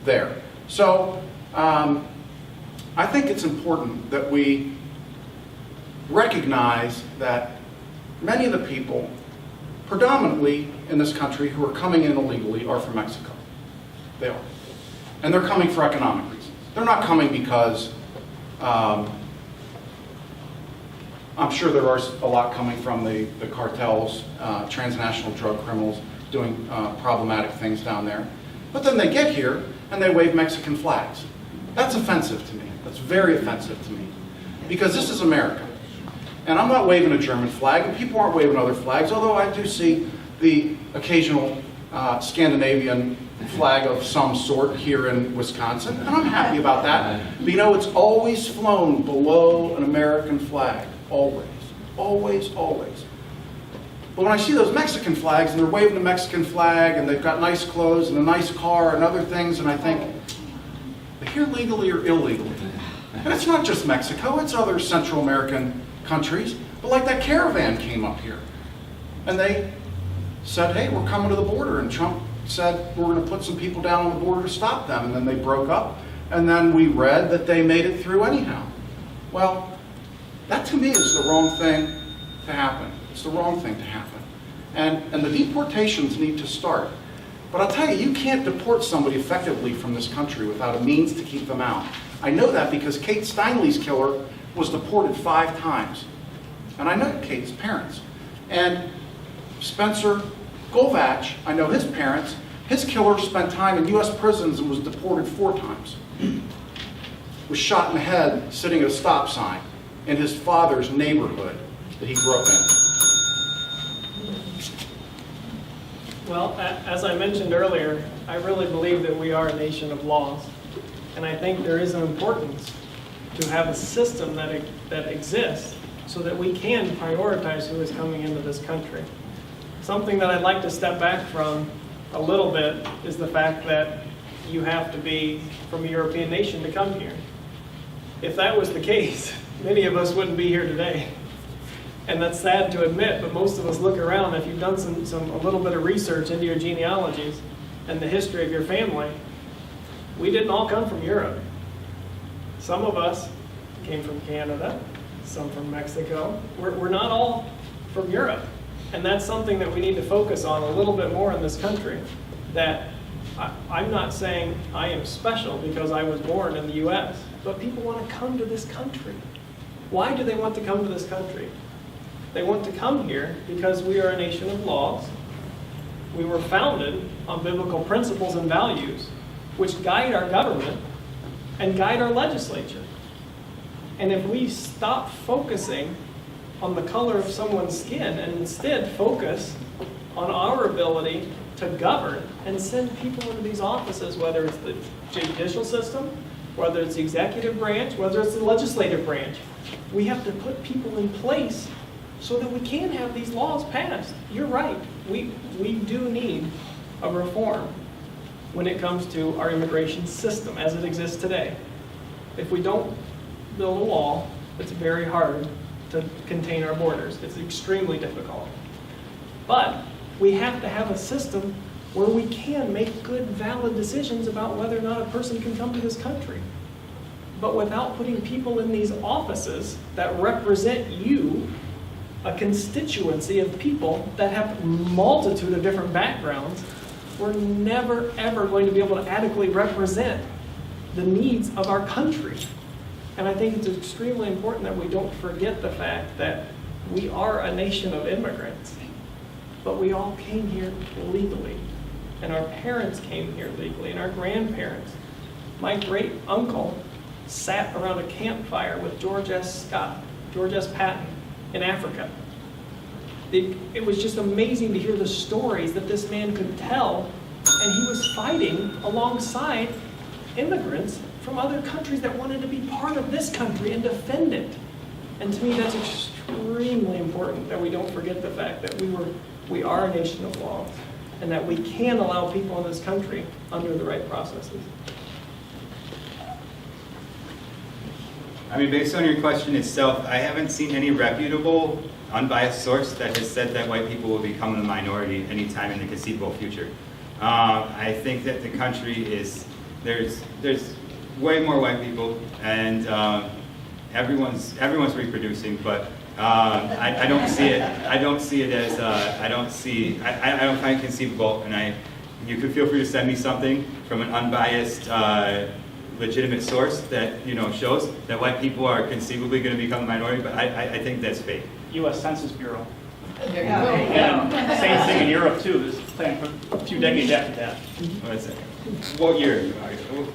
there. So I think it's important that we recognize that many of the people, predominantly in this country, who are coming in illegally are from Mexico. They are. And they're coming for economic reasons. They're not coming because, I'm sure there are a lot coming from the cartels, transnational drug criminals doing problematic things down there. But then they get here and they wave Mexican flags. That's offensive to me. That's very offensive to me. Because this is America. And I'm not waving a German flag, and people aren't waving other flags, although I do see the occasional Scandinavian flag of some sort here in Wisconsin, and I'm happy about that. But you know, it's always flown below an American flag. Always. Always, always. But when I see those Mexican flags, and they're waving the Mexican flag, and they've got nice clothes, and a nice car, and other things, and I think, they're here legally or illegally. And it's not just Mexico, it's other Central American countries. But like that caravan came up here, and they said, hey, we're coming to the border, and Trump said we're going to put some people down on the border to stop them, and then they broke up, and then we read that they made it through anyhow. Well, that to me is the wrong thing to happen. It's the wrong thing to happen. And the deportations need to start. But I'll tell you, you can't deport somebody effectively from this country without a means to keep them out. I know that because Kate Steinle's killer was deported 5 times. And I know Kate's parents. And Spencer Golvach, I know his parents. His killer spent time in U.S. prisons and was deported 4 times. Was shot in the head sitting at a stop sign in his father's neighborhood that he grew up in. Well, as I mentioned earlier, I really believe that we are a nation of laws. And I think there is an importance to have a system that exists so that we can prioritize who is coming into this country. Something that I'd like to step back from a little bit is the fact that you have to be from a European nation to come here. If that was the case, many of us wouldn't be here today. And that's sad to admit, but most of us look around. If you've done a little bit of research into your genealogies and the history of your family, we didn't all come from Europe. Some of us came from Canada. some from Mexico. We're not all from Europe. And that's something that we need to focus on a little bit more in this country. That I'm not saying I am special because I was born in the US, but people want to come to this country. Why do they want to come to this country? They want to come here because we are a nation of laws. We were founded on biblical principles and values, which guide our government and guide our legislature. And if we stop focusing on the color of someone's skin and instead focus on our ability to govern and send people into these offices, whether it's the judicial system, whether it's the executive branch, whether it's the legislative branch, we have to put people in place so that we can have these laws passed. You're right. We do need a reform when it comes to our immigration system as it exists today. If we don't build a wall, it's very hard to contain our borders. It's extremely difficult. But we have to have a system where we can make good, valid decisions about whether or not a person can come to this country. But without putting people in these offices that represent you, a constituency of people that have a multitude of different backgrounds, we're never, ever going to be able to adequately represent the needs of our country. And I think it's extremely important that we don't forget the fact that we are a nation of immigrants, but we all came here legally. And our parents came here legally, and our grandparents. My great uncle sat around a campfire with George S. Patton in Africa. It was just amazing to hear the stories that this man could tell, and he was fighting alongside immigrants from other countries that wanted to be part of this country and defend it. And to me, that's extremely important that we don't forget the fact that we are a nation of laws, and that we can allow people in this country under the right processes. I mean, based on your question itself, I haven't seen any reputable, unbiased source that has said that white people will become a minority anytime in the conceivable future. I think that the country is, there's way more white people, and everyone's reproducing, but I don't see it. I don't see it as I don't find it conceivable, and you could feel free to send me something from an unbiased, legitimate source that shows that white people are conceivably going to become a minority, but I think that's fake. U.S. Census Bureau. There you go. And same thing in Europe too. This plan for a few decades after that. What year?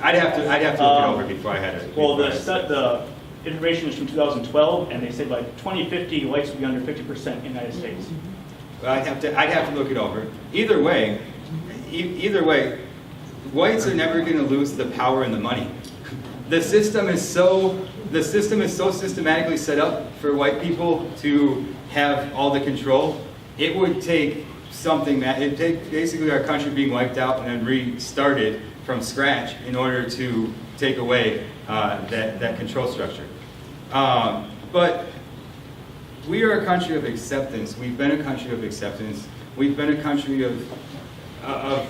I'd have to look it over before I had it. Well, the information is from 2012, and they say by 2050, whites will be under 50% in the United States. I'd have to look it over. Either way, whites are never going to lose the power and the money. The system is so systematically set up for white people to have all the control. It would take something it'd take basically our country being wiped out and then restarted from scratch in order to take away that control structure. But we are a country of acceptance. We've been a country of acceptance. We've been a country of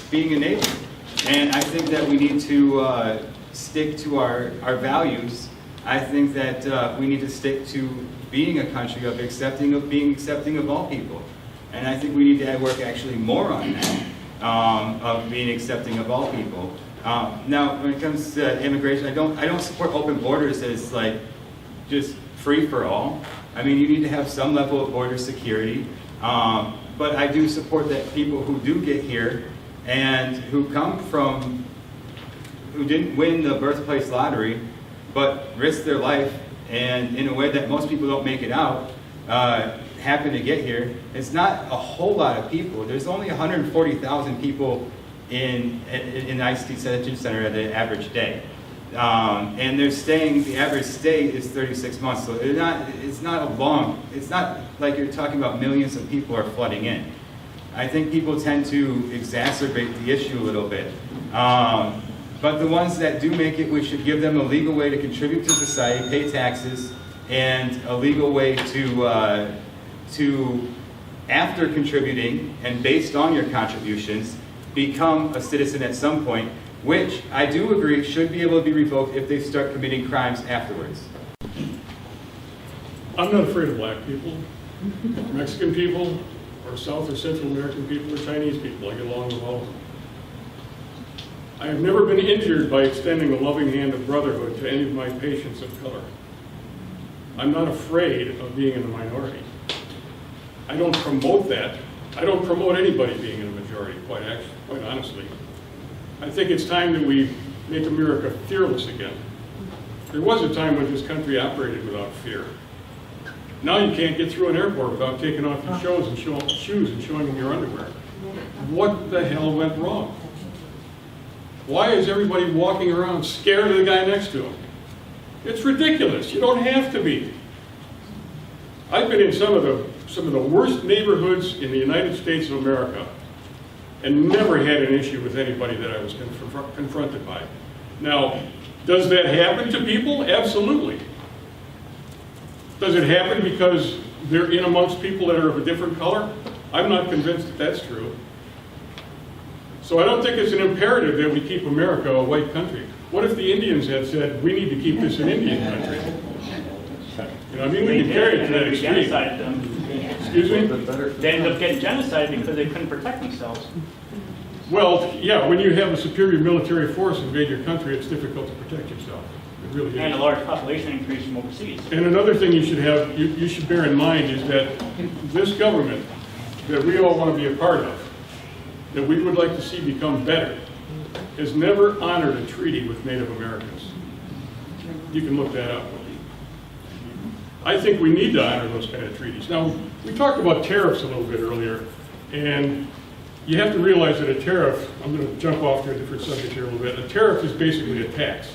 being a nation. And I think that we need to stick to our values. I think that we need to stick to being a country of accepting of all people. And I think we need to work actually more on that, of being accepting of all people. Now, when it comes to immigration, I don't support open borders as like just free for all. I mean, you need to have some level of border security. But I do support that people who do get here and who didn't win the birthplace lottery, but risked their life, and in a way that most people don't make it out, happen to get here. It's not a whole lot of people. There's only 140,000 people in the ICT Detention Center at the average day. And the average stay is 36 months, so it's not like you're talking about millions of people are flooding in. I think people tend to exacerbate the issue a little bit. But the ones that do make it, we should give them a legal way to contribute to society, pay taxes, and a legal way to after contributing and based on your contributions, become a citizen at some point, which I do agree should be able to be revoked if they start committing crimes afterwards. I'm not afraid of black people, Mexican people, or South or Central American people, or Chinese people. I get along with all of them. I have never been injured by extending a loving hand of brotherhood to any of my patients of color. I'm not afraid of being in a minority. I don't promote that. I don't promote anybody being in a majority, quite honestly. I think it's time that we make America fearless again. There was a time when this country operated without fear. Now you can't get through an airport without taking off your shoes and showing them your underwear. What the hell went wrong? Why is everybody walking around scared of the guy next to him? It's ridiculous. You don't have to be. I've been in some of the worst neighborhoods in the United States of America and never had an issue with anybody that I was confronted by. Now, does that happen to people? Absolutely. Does it happen because they're in amongst people that are of a different color? I'm not convinced that that's true. So I don't think it's an imperative that we keep America a white country. What if the Indians had said, we need to keep this an Indian country? You know, I mean, we can carry it to that extreme. Genocide them. Excuse me? They ended up getting genocided because they couldn't protect themselves. Well, yeah, when you have a superior military force invade your country, it's difficult to protect yourself. It really is. And a large population increase from overseas. And another thing you should have, you should bear in mind is that this government that we all want to be a part of, that we would like to see become better, has never honored a treaty with Native Americans. You can look that up. I think we need to honor those kind of treaties. Now, we talked about tariffs a little bit earlier, and you have to realize that a tariff, I'm going to jump off to a different subject here a little bit, a tariff is basically a tax.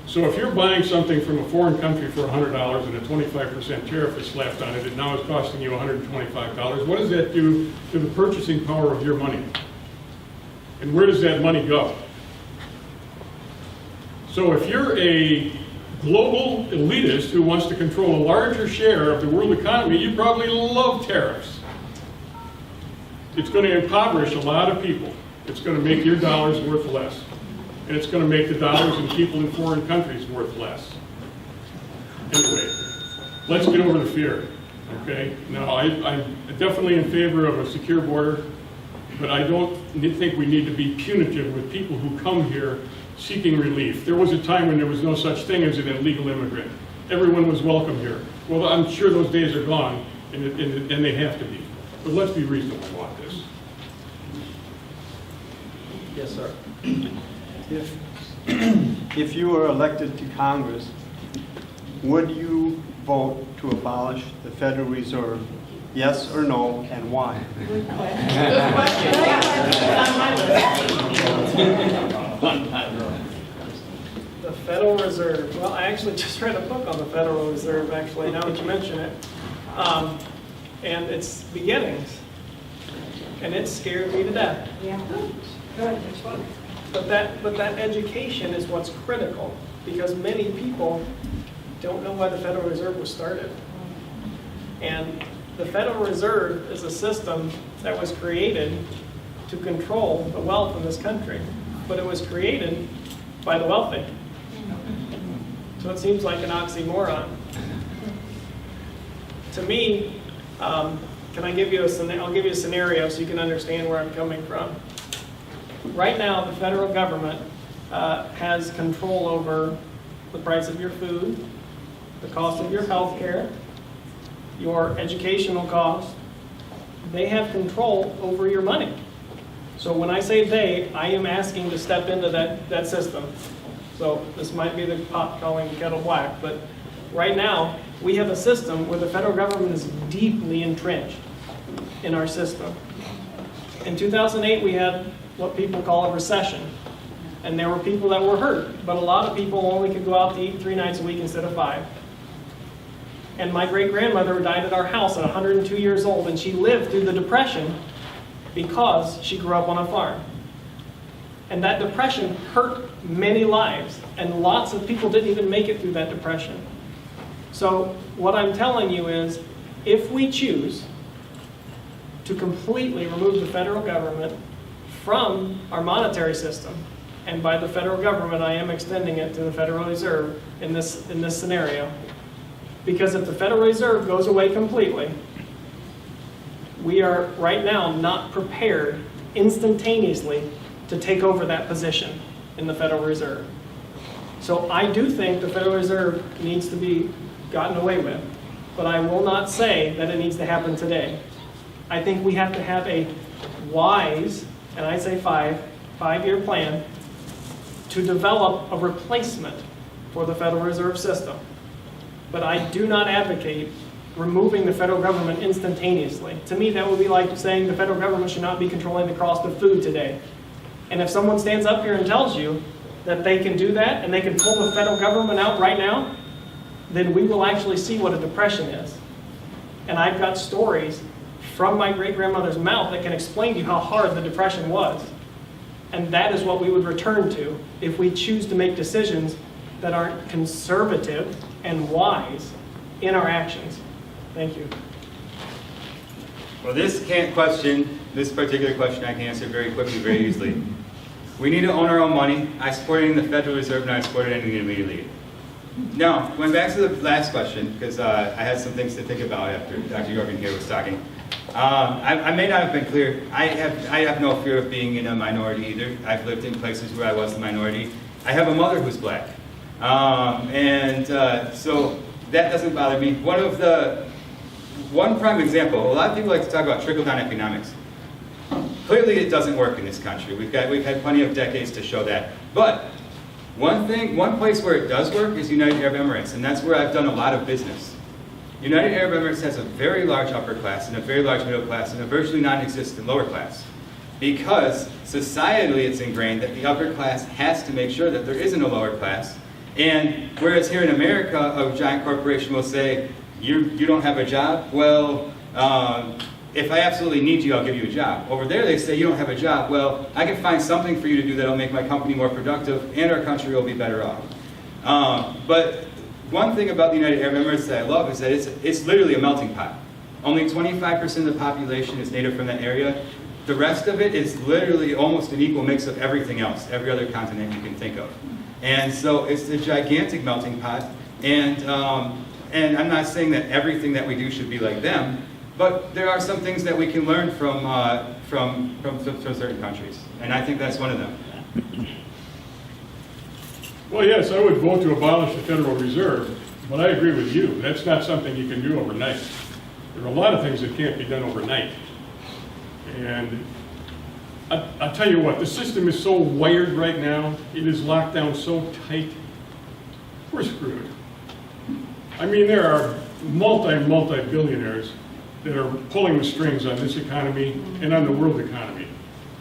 So if you're buying something from a foreign country for $100 and a 25% tariff is slapped on it, and now it's costing you $125, what does that do to the purchasing power of your money? And where does that money go? So if you're a global elitist who wants to control a larger share of the world economy, you probably love tariffs. It's going to impoverish a lot of people. It's going to make your dollars worth less. And it's going to make the dollars in people in foreign countries worth less. Anyway, let's get over the fear, okay? Now, I'm definitely in favor of a secure border, but I don't think we need to be punitive with people who come here seeking relief. There was a time when there was no such thing as an illegal immigrant. Everyone was welcome here. Well, I'm sure those days are gone, and they have to be. But let's be reasonable about this. Yes, sir. If you were elected to Congress, would you vote to abolish the Federal Reserve? Yes or no, and why? Good question. It's on my list. The Federal Reserve. Well, I actually just read a book on the Federal Reserve, actually, now that you mention it. And its beginnings. And it scared me to death. Yeah, good, that's fun. But that education is what's critical, because many people don't know why the Federal Reserve was started. And the Federal Reserve is a system that was created to control the wealth in this country, but it was created by the wealthy. So it seems like an oxymoron. To me, can I give you I'll give you a scenario so you can understand where I'm coming from. Right now, the federal government has control over the price of your food, the cost of your health care, your educational costs. They have control over your money. So when I say they, I am asking to step into that system. So this might be the pot calling the kettle black, but right now, we have a system where the federal government is deeply entrenched in our system. In 2008, we had what people call a recession. And there were people that were hurt, but a lot of people only could go out to eat 3 nights a week instead of 5. And my great-grandmother died at our house at 102 years old, and she lived through the Depression because she grew up on a farm. And that Depression hurt many lives, and lots of people didn't even make it through that Depression. So what I'm telling you is, if we choose to completely remove the federal government from our monetary system, and by the federal government I am extending it to the Federal Reserve in this scenario, Because if the Federal Reserve goes away completely, we are right now not prepared instantaneously to take over that position in the Federal Reserve. So I do think the Federal Reserve needs to be gotten away with, but I will not say that it needs to happen today. I think we have to have a wise, and I say five-year plan to develop a replacement for the Federal Reserve System. But I do not advocate removing the federal government instantaneously. To me, that would be like saying the federal government should not be controlling the cost of food today. And if someone stands up here and tells you that they can do that and they can pull the federal government out right now, then we will actually see what a depression is. And I've got stories from my great-grandmother's mouth that can explain to you how hard the depression was. And that is what we would return to if we choose to make decisions that aren't conservative and wise in our actions. Thank you. Well, this particular question I can answer very quickly, very easily. We need to own our own money. I support it in the Federal Reserve, and I support it immediately. Now, going back to the last question, because I had some things to think about after Dr. Yorgan here was talking. I may not have been clear. I have no fear of being in a minority either. I've lived in places where I was a minority. I have a mother who's black. So that doesn't bother me. One prime example, a lot of people like to talk about trickle-down economics. Clearly it doesn't work in this country. We've had plenty of decades to show that. But one place where it does work is United Arab Emirates, and that's where I've done a lot of business. United Arab Emirates has a very large upper class and a very large middle class and a virtually non-existent lower class. Because societally it's ingrained that the upper class has to make sure that there isn't a lower class. And whereas here in America, a giant corporation will say, you don't have a job? Well, if I absolutely need you, I'll give you a job. Over there, they say, you don't have a job. Well, I can find something for you to do that'll make my company more productive, and our country will be better off. But one thing about the United Arab Emirates that I love is that it's literally a melting pot. Only 25% of the population is native from that area. The rest of it is literally almost an equal mix of everything else, every other continent you can think of. And so it's a gigantic melting pot. And I'm not saying that everything that we do should be like them, but there are some things that we can learn from certain countries, and I think that's one of them. Well, yes, I would vote to abolish the Federal Reserve, but I agree with you. That's not something you can do overnight. There are a lot of things that can't be done overnight. And I'll tell you what, the system is so wired right now, it is locked down so tight, we're screwed. I mean, there are multi-billionaires that are pulling the strings on this economy and on the world economy.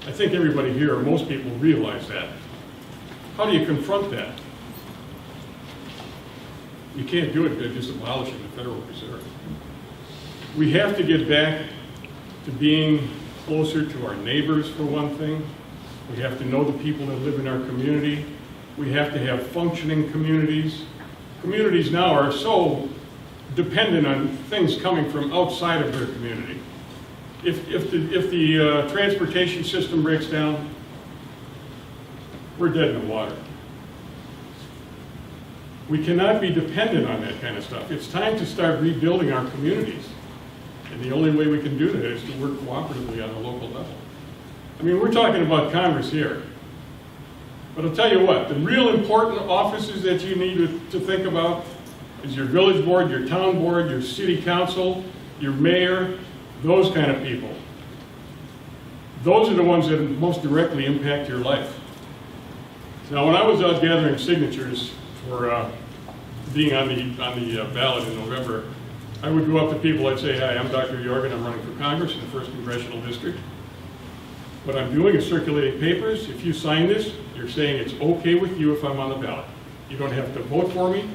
I think everybody here, or most people, realize that. How do you confront that? You can't do it by just abolishing the Federal Reserve. We have to get back to being closer to our neighbors, for one thing. We have to know the people that live in our community. We have to have functioning communities. Communities now are so dependent on things coming from outside of their community. If the transportation system breaks down, we're dead in the water. We cannot be dependent on that kind of stuff. It's time to start rebuilding our communities. And the only way we can do that is to work cooperatively on a local level. I mean, we're talking about Congress here. But I'll tell you what, the real important offices that you need to think about is your village board, your town board, your city council, your mayor, those kind of people. Those are the ones that most directly impact your life. Now, when I was out gathering signatures for being on the ballot in November, I would go up to people, I'd say, hi, I'm Dr. Yorgan, I'm running for Congress in the 1st Congressional District. What I'm doing is circulating papers. If you sign this, you're saying it's okay with you if I'm on the ballot. You don't have to vote for me.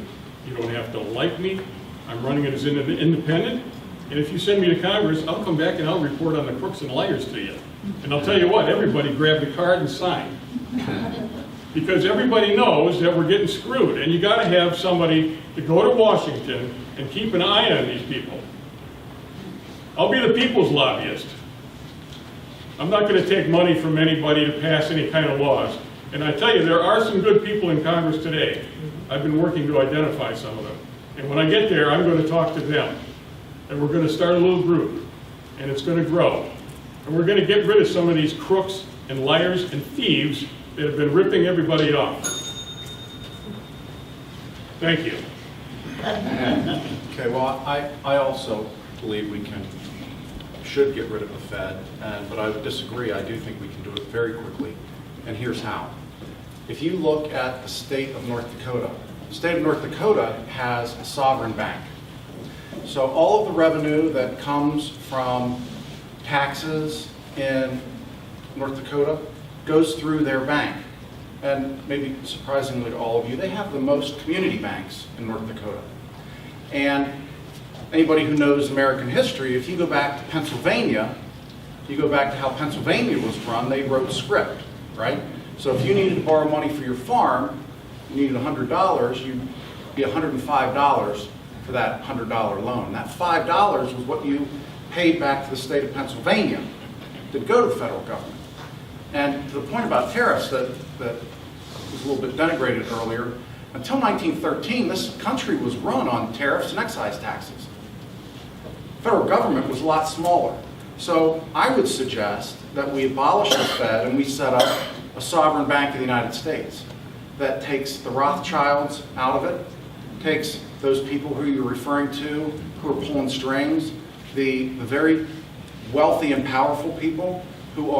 You don't have to like me. I'm running it as an independent. And if you send me to Congress, I'll come back and I'll report on the crooks and liars to you. And I'll tell you what, everybody grab the card and sign. Because everybody knows that we're getting screwed. And you got to have somebody to go to Washington and keep an eye on these people. I'll be the people's lobbyist. I'm not going to take money from anybody to pass any kind of laws. And I tell you, there are some good people in Congress today. I've been working to identify some of them. And when I get there, I'm going to talk to them. And we're going to start a little group. And it's going to grow. And we're going to get rid of some of these crooks and liars and thieves that have been ripping everybody off. Thank you. Okay, well, I also believe we should get rid of the Fed, but I would disagree. I do think we can do it very quickly, and here's how. If you look at the state of North Dakota, the state of North Dakota has a sovereign bank. So all of the revenue that comes from taxes in North Dakota goes through their bank. And maybe surprisingly to all of you, they have the most community banks in North Dakota. And anybody who knows American history, if you go back to Pennsylvania, you go back to how Pennsylvania was run, they wrote script, right? So if you needed to borrow money for your farm, you needed $100, you'd be $105 for that $100 loan. And that $5 was what you paid back to the state of Pennsylvania to go to the federal government. And to the point about tariffs that was a little bit denigrated earlier, until 1913, this country was run on tariffs and excise taxes. The federal government was a lot smaller. So I would suggest that we abolish the Fed and we set up a sovereign bank of the United States that takes the Rothschilds out of it, takes those people who you're referring to who are pulling strings, the very wealthy and powerful people who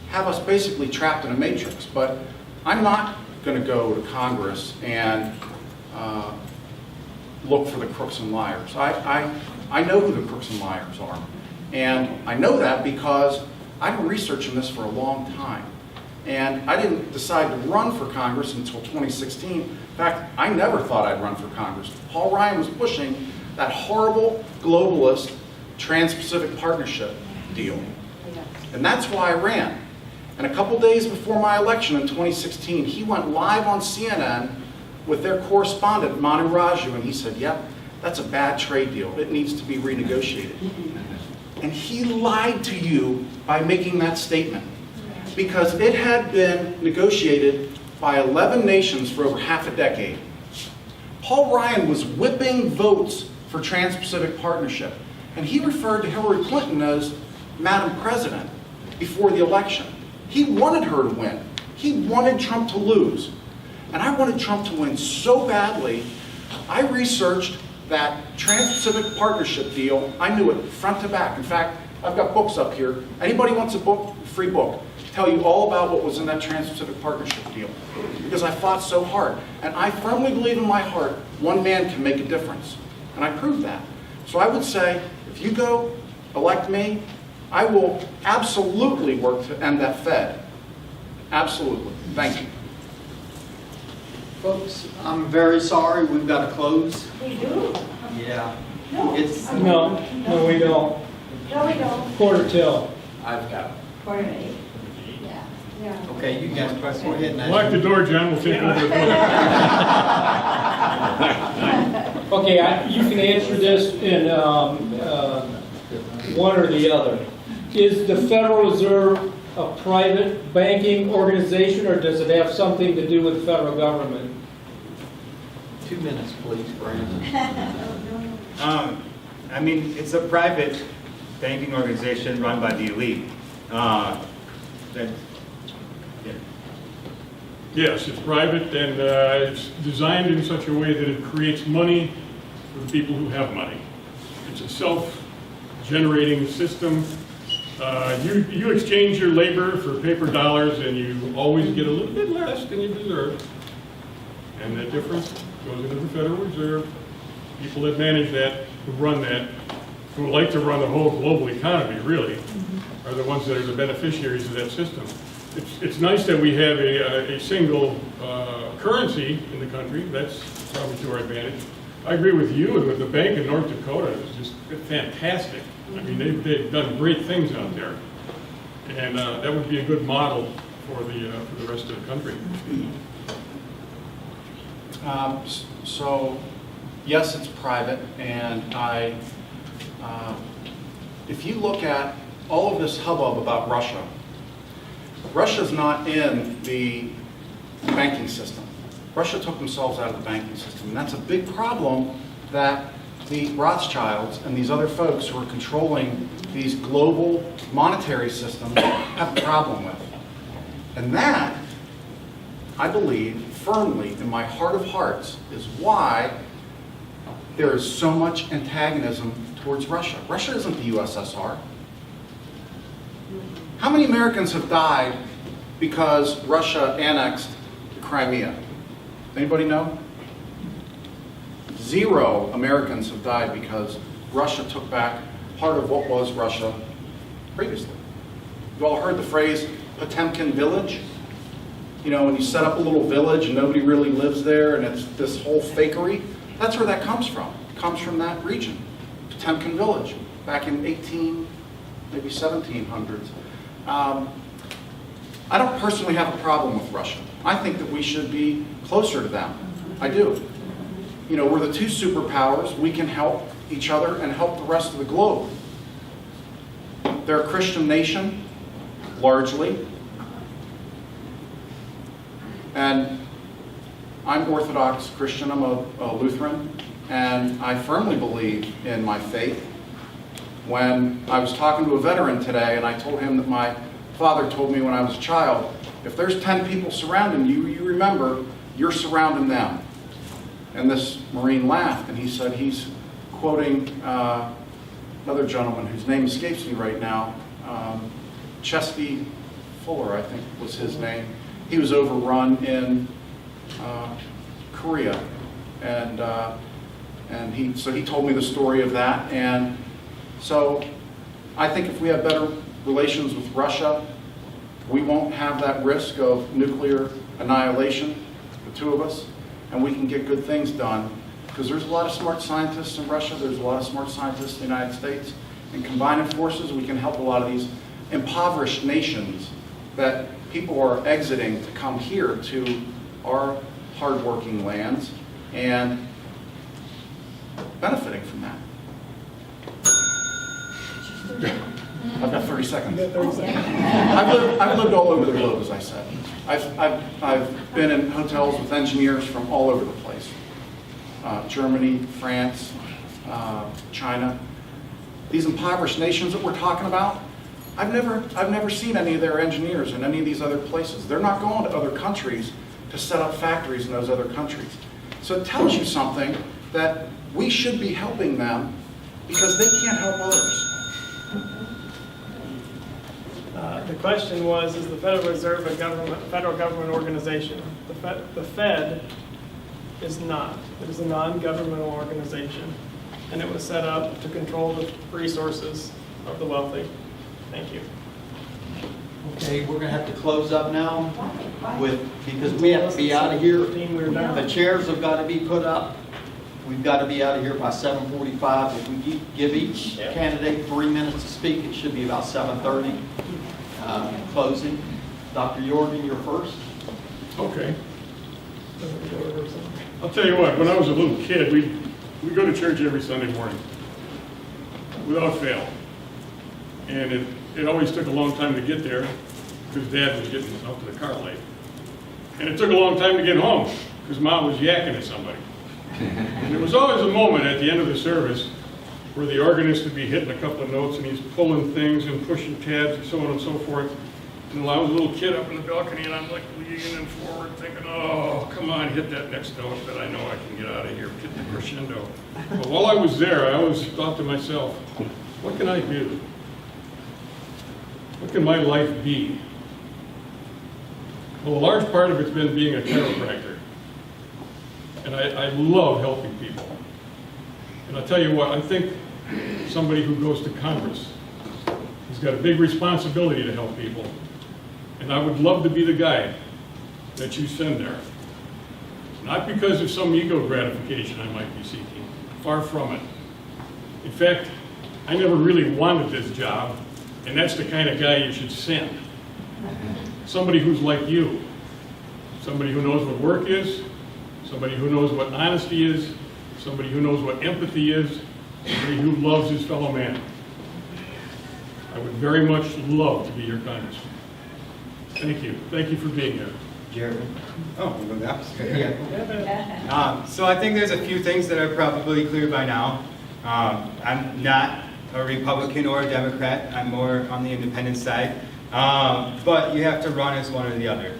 have us basically trapped in a matrix. But I'm not going to go to Congress and look for the crooks and liars. I know who the crooks and liars are. And I know that because I've been researching this for a long time. And I didn't decide to run for Congress until 2016. In fact, I never thought I'd run for Congress. Paul Ryan was pushing that horrible globalist Trans-Pacific Partnership deal. And that's why I ran. And a couple days before my election in 2016, he went live on CNN with their correspondent, Manu Raju, and he said, yep, that's a bad trade deal. It needs to be renegotiated. And he lied to you by making that statement, because it had been negotiated by 11 nations for over half a decade. Paul Ryan was whipping votes for Trans-Pacific Partnership, and he referred to Hillary Clinton as Madam President before the election. He wanted her to win. He wanted Trump to lose. And I wanted Trump to win so badly, I researched that Trans-Pacific Partnership deal. I knew it front to back. In fact, I've got books up here. Anybody wants a book, free book, tell you all about what was in that Trans-Pacific Partnership deal. Because I fought so hard. And I firmly believe in my heart, one man can make a difference. And I proved that. So I would say, if you go elect me, I will absolutely work to end that Fed. Absolutely. Thank you. Folks, I'm very sorry, we've got to close. We do? Yeah. No. It's, No, we don't. No, we don't. Quarter till. I've got, Quarter to 8. Yeah. Yeah. okay, you guys go ahead and Lock the door, John, we'll take over the door. Okay, you can answer this in one or the other. Is the Federal Reserve a private banking organization, or does it have something to do with the federal government? 2 minutes, please, Brandon. I mean, it's a private banking organization run by the elite. Yeah. Yes, it's private, and it's designed in such a way that it creates money for the people who have money. It's a self-generating system. You exchange your labor for paper dollars, and you always get a little bit less than you deserve. And that difference goes into the Federal Reserve. People that manage that, who run that, who like to run the whole global economy, really, are the ones that are the beneficiaries of that system. It's nice that we have a single currency in the country. That's probably to our advantage. I agree with you, and with the bank in North Dakota, it's just fantastic. I mean, they've done great things out there, and that would be a good model for the rest of the country. So, yes, it's private, and if you look at all of this hubbub about Russia, Russia's not in the banking system. Russia took themselves out of the banking system, and that's a big problem that the Rothschilds and these other folks who are controlling these global monetary systems have a problem with. And that, I believe firmly in my heart of hearts, is why there is so much antagonism towards Russia. Russia isn't the USSR. How many Americans have died because Russia annexed Crimea? Anybody know? 0 Americans have died because Russia took back part of what was Russia previously. You've all heard the phrase Potemkin village? You know, when you set up a little village and nobody really lives there and it's this whole fakery, that's where that comes from. It comes from that region, Potemkin village, back in maybe 1700s. I don't personally have a problem with Russia. I think that we should be closer to them. I do. You know, we're the 2 superpowers. We can help each other and help the rest of the globe. They're a Christian nation, largely. And I'm Orthodox Christian. I'm a Lutheran. And I firmly believe in my faith. When I was talking to a veteran today and I told him that my father told me when I was a child, if there's 10 people surrounding you, you remember you're surrounding them. And this Marine laughed and he said he's quoting another gentleman whose name escapes me right now, Chesty Fuller, I think was his name. He was overrun in Korea, and he told me the story of that. And so I think if we have better relations with Russia, we won't have that risk of nuclear annihilation, the 2 of us, and we can get good things done. Because there's a lot of smart scientists in Russia, there's a lot of smart scientists in the United States, and combining forces, we can help a lot of these impoverished nations that people are exiting to come here to our hardworking lands and benefiting from that. I've got 30 seconds. I've lived all over the globe, as I said. I've been in hotels with engineers from all over the place. Germany, France, China. These impoverished nations that we're talking about, I've never seen any of their engineers in any of these other places. They're not going to other countries to set up factories in those other countries. So it tells you something that we should be helping them because they can't help others. The question was, is the Federal Reserve a federal government organization? The Fed is not. It is a non-governmental organization, and it was set up to control the resources of the wealthy. Thank you. Okay, we're gonna have to close up now because we have to be out of here. The chairs have got to be put up. We've got to be out of here by 7:45. If we give each candidate 3 minutes to speak, it should be about 7:30. Closing. Dr. Yorgan, you're first. Okay. I'll tell you what, when I was a little kid, we go to church every Sunday morning, without fail. And it always took a long time to get there, because Dad was getting us up to the car late. And it took a long time to get home, because Mom was yakking at somebody. And there was always a moment at the end of the service where the organist would be hitting a couple of notes, and he's pulling things and pushing tabs and so on and so forth. And I was a little kid up in the balcony, and I'm like leaning forward thinking, oh, come on, hit that next note that I know I can get out of here, get the crescendo. But while I was there, I always thought to myself, what can I do? What can my life be? Well, a large part of it's been being a chiropractor. And I love helping people. And I'll tell you what, I think somebody who goes to Congress has got a big responsibility to help people. And I would love to be the guy that you send there. Not because of some ego gratification I might be seeking. Far from it. In fact, I never really wanted this job, and that's the kind of guy you should send. Somebody who's like you. Somebody who knows what work is, somebody who knows what honesty is, somebody who knows what empathy is, somebody who loves his fellow man. I would very much love to be your congressman. Thank you. Thank you for being here. Oh, we'll go the opposite. Yeah. So I think there's a few things that are probably clear by now. I'm not a Republican or a Democrat. I'm more on the independent side. But you have to run as one or the other.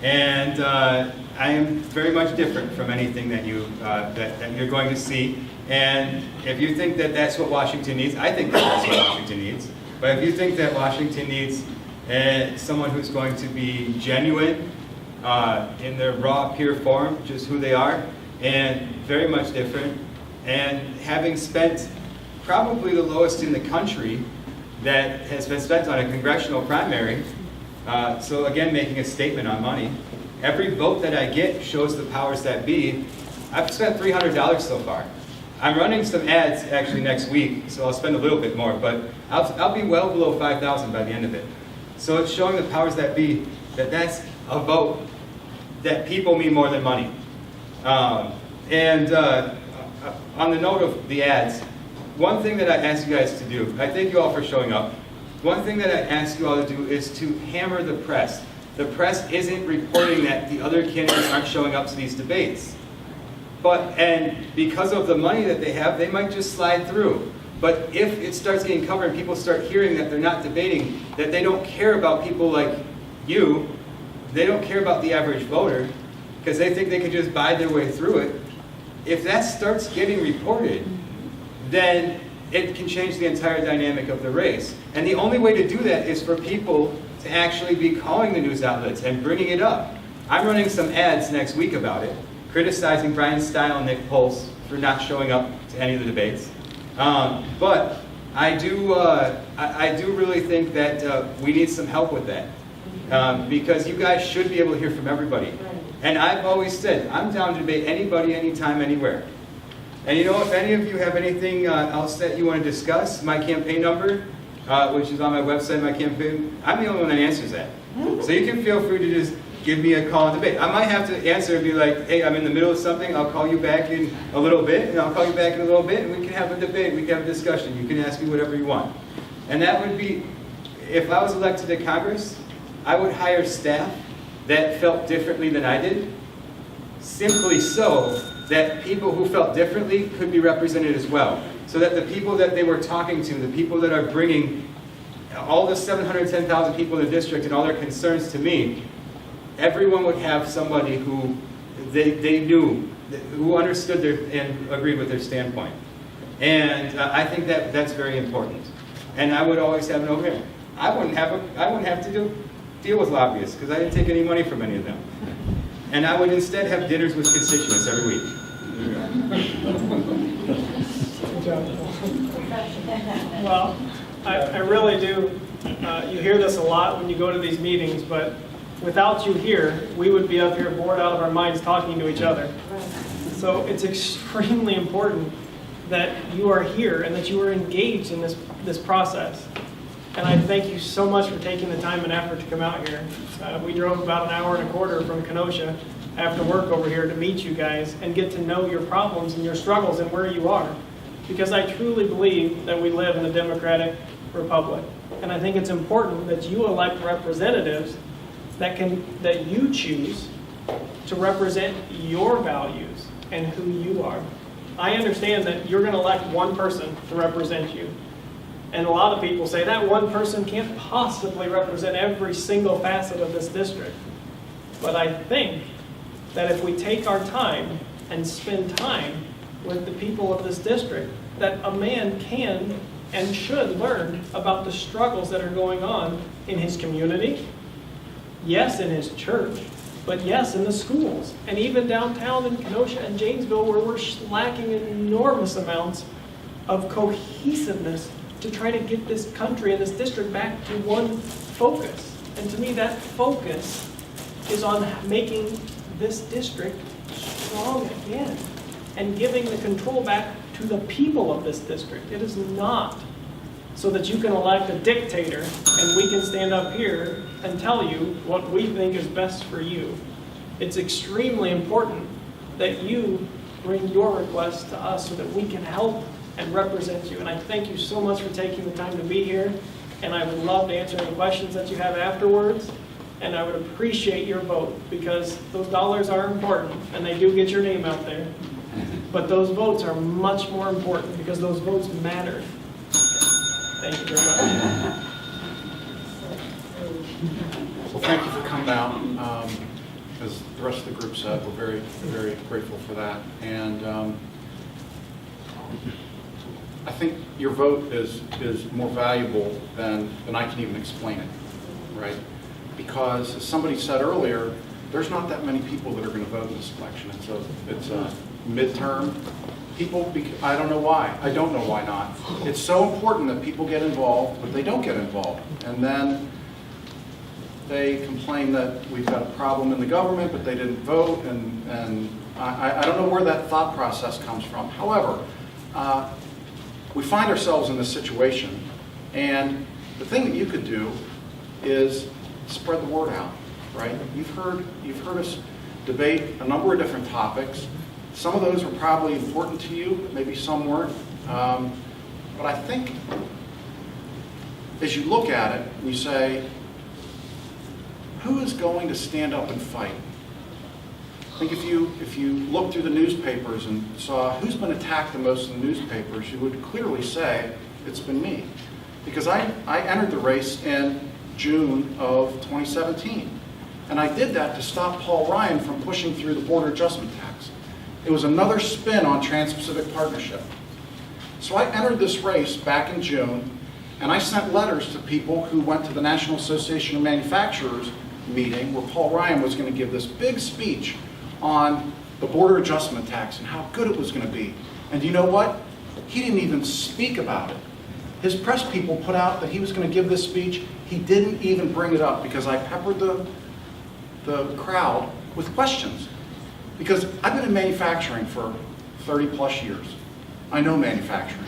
And I am very much different from anything that you're going to see. And if you think that that's what Washington needs, I think that's what Washington needs. But if you think that Washington needs someone who's going to be genuine in their raw, pure form, just who they are, and very much different, and having spent probably the lowest in the country that has been spent on a congressional primary, so again, making a statement on money. Every vote that I get shows the powers that be. I've spent $300 so far. I'm running some ads actually next week, so I'll spend a little bit more, but I'll be well below $5,000 by the end of it. So it's showing the powers that be that that's a vote that people mean more than money. And on the note of the ads, one thing that I ask you guys to do, I thank you all for showing up. One thing that I ask you all to do is to hammer the press. The press isn't reporting that the other candidates aren't showing up to these debates. And because of the money that they have, they might just slide through. But if it starts getting covered and people start hearing that they're not debating, that they don't care about people like you, they don't care about the average voter, because they think they can just buy their way through it, if that starts getting reported, then it can change the entire dynamic of the race. And the only way to do that is for people to actually be calling the news outlets and bringing it up. I'm running some ads next week about it, criticizing Brian Steil and Nick Polce for not showing up to any of the debates. But I do really think that we need some help with that, because you guys should be able to hear from everybody. And I've always said, I'm down to debate anybody, anytime, anywhere. And you know, if any of you have anything else that you want to discuss, my campaign number, which is on my website, my campaign, I'm the only one that answers that. So you can feel free to just give me a call and debate. I might have to answer and be like, hey, I'm in the middle of something, I'll call you back in a little bit, and I'll call you back in a little bit, and we can have a debate, we can have a discussion. You can ask me whatever you want. And that would be, if I was elected to Congress, I would hire staff that felt differently than I did, simply so that people who felt differently could be represented as well. So that the people that they were talking to, the people that are bringing all the 710,000 people in the district and all their concerns to me, everyone would have somebody who they knew, who understood and agreed with their standpoint. And I think that that's very important. And I would always have an overhead. I wouldn't have to deal with lobbyists because I didn't take any money from any of them. And I would instead have dinners with constituents every week. Well, I really do. You hear this a lot when you go to these meetings, but without you here, we would be up here bored out of our minds talking to each other. So it's extremely important that you are here and that you are engaged in this process. And I thank you so much for taking the time and effort to come out here. We drove about an hour and a quarter from Kenosha after work over here to meet you guys and get to know your problems and your struggles and where you are. Because I truly believe that we live in a democratic republic. And I think it's important that you elect representatives that you choose to represent your values and who you are. I understand that you're going to elect one person to represent you. And a lot of people say that one person can't possibly represent every single facet of this district. But I think that if we take our time and spend time with the people of this district, that a man can and should learn about the struggles that are going on in his community, yes, in his church, but yes, in the schools, and even downtown in Kenosha and Janesville, where we're lacking enormous amounts of cohesiveness to try to get this country and this district back to one focus. And to me, that focus is on making this district strong again and giving the control back to the people of this district. It is not so that you can elect a dictator and we can stand up here and tell you what we think is best for you. It's extremely important that you bring your requests to us so that we can help and represent you. And I thank you so much for taking the time to be here. And I would love to answer any questions that you have afterwards. and I would appreciate your vote, because those dollars are important, and they do get your name out there. But those votes are much more important, because those votes matter. Thank you very much. Well, thank you for coming out. As the rest of the group said, we're very, very grateful for that. And I think your vote is more valuable than I can even explain it, right? Because as somebody said earlier, there's not that many people that are going to vote in this election. It's a midterm. People, I don't know why. I don't know why not. It's so important that people get involved, but they don't get involved. And then they complain that we've got a problem in the government, but they didn't vote, and I don't know where that thought process comes from. However, we find ourselves in this situation, and the thing that you could do is spread the word out, right? You've heard us debate a number of different topics. Some of those were probably important to you, but maybe some weren't. But I think as you look at it, you say, who is going to stand up and fight? I think if you look through the newspapers and saw who's been attacked the most in the newspapers, you would clearly say it's been me. Because I entered the race in June of 2017. And I did that to stop Paul Ryan from pushing through the border adjustment tax. It was another spin on Trans-Pacific Partnership. So I entered this race back in June, and I sent letters to people who went to the National Association of Manufacturers meeting where Paul Ryan was going to give this big speech on the border adjustment tax and how good it was going to be. And you know what? He didn't even speak about it. His press people put out that he was going to give this speech. He didn't even bring it up because I peppered the crowd with questions. Because I've been in manufacturing for 30 plus years. I know manufacturing.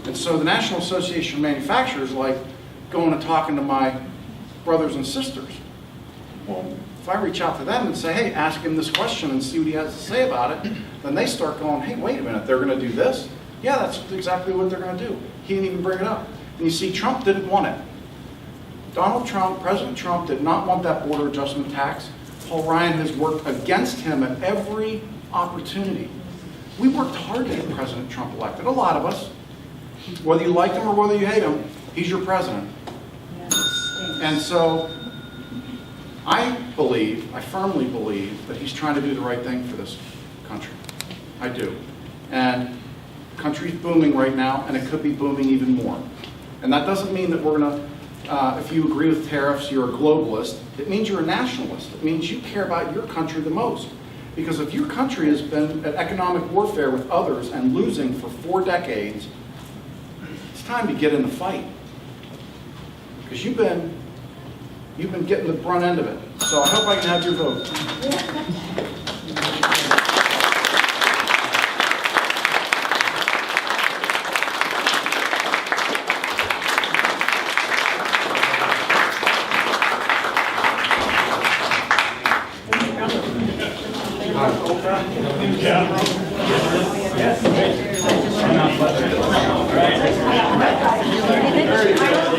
And so the National Association of Manufacturers like going and talking to my brothers and sisters. Well, if I reach out to them and say, hey, ask him this question and see what he has to say about it, then they start going, hey, wait a minute, they're going to do this? Yeah, that's exactly what they're going to do. He didn't even bring it up. And you see, Trump didn't want it. Donald Trump, President Trump, did not want that border adjustment tax. Paul Ryan has worked against him at every opportunity. We worked hard to get President Trump elected, a lot of us. Whether you like him or whether you hate him, he's your president. And so I firmly believe that he's trying to do the right thing for this country. I do. And the country's booming right now, and it could be booming even more. And that doesn't mean that we're going to, if you agree with tariffs, you're a globalist. It means you're a nationalist. It means you care about your country the most. Because if your country has been at economic warfare with others and losing for 4 decades, it's time to get in the fight. Because you've been getting the brunt end of it. So I hope I can have your vote. Yeah.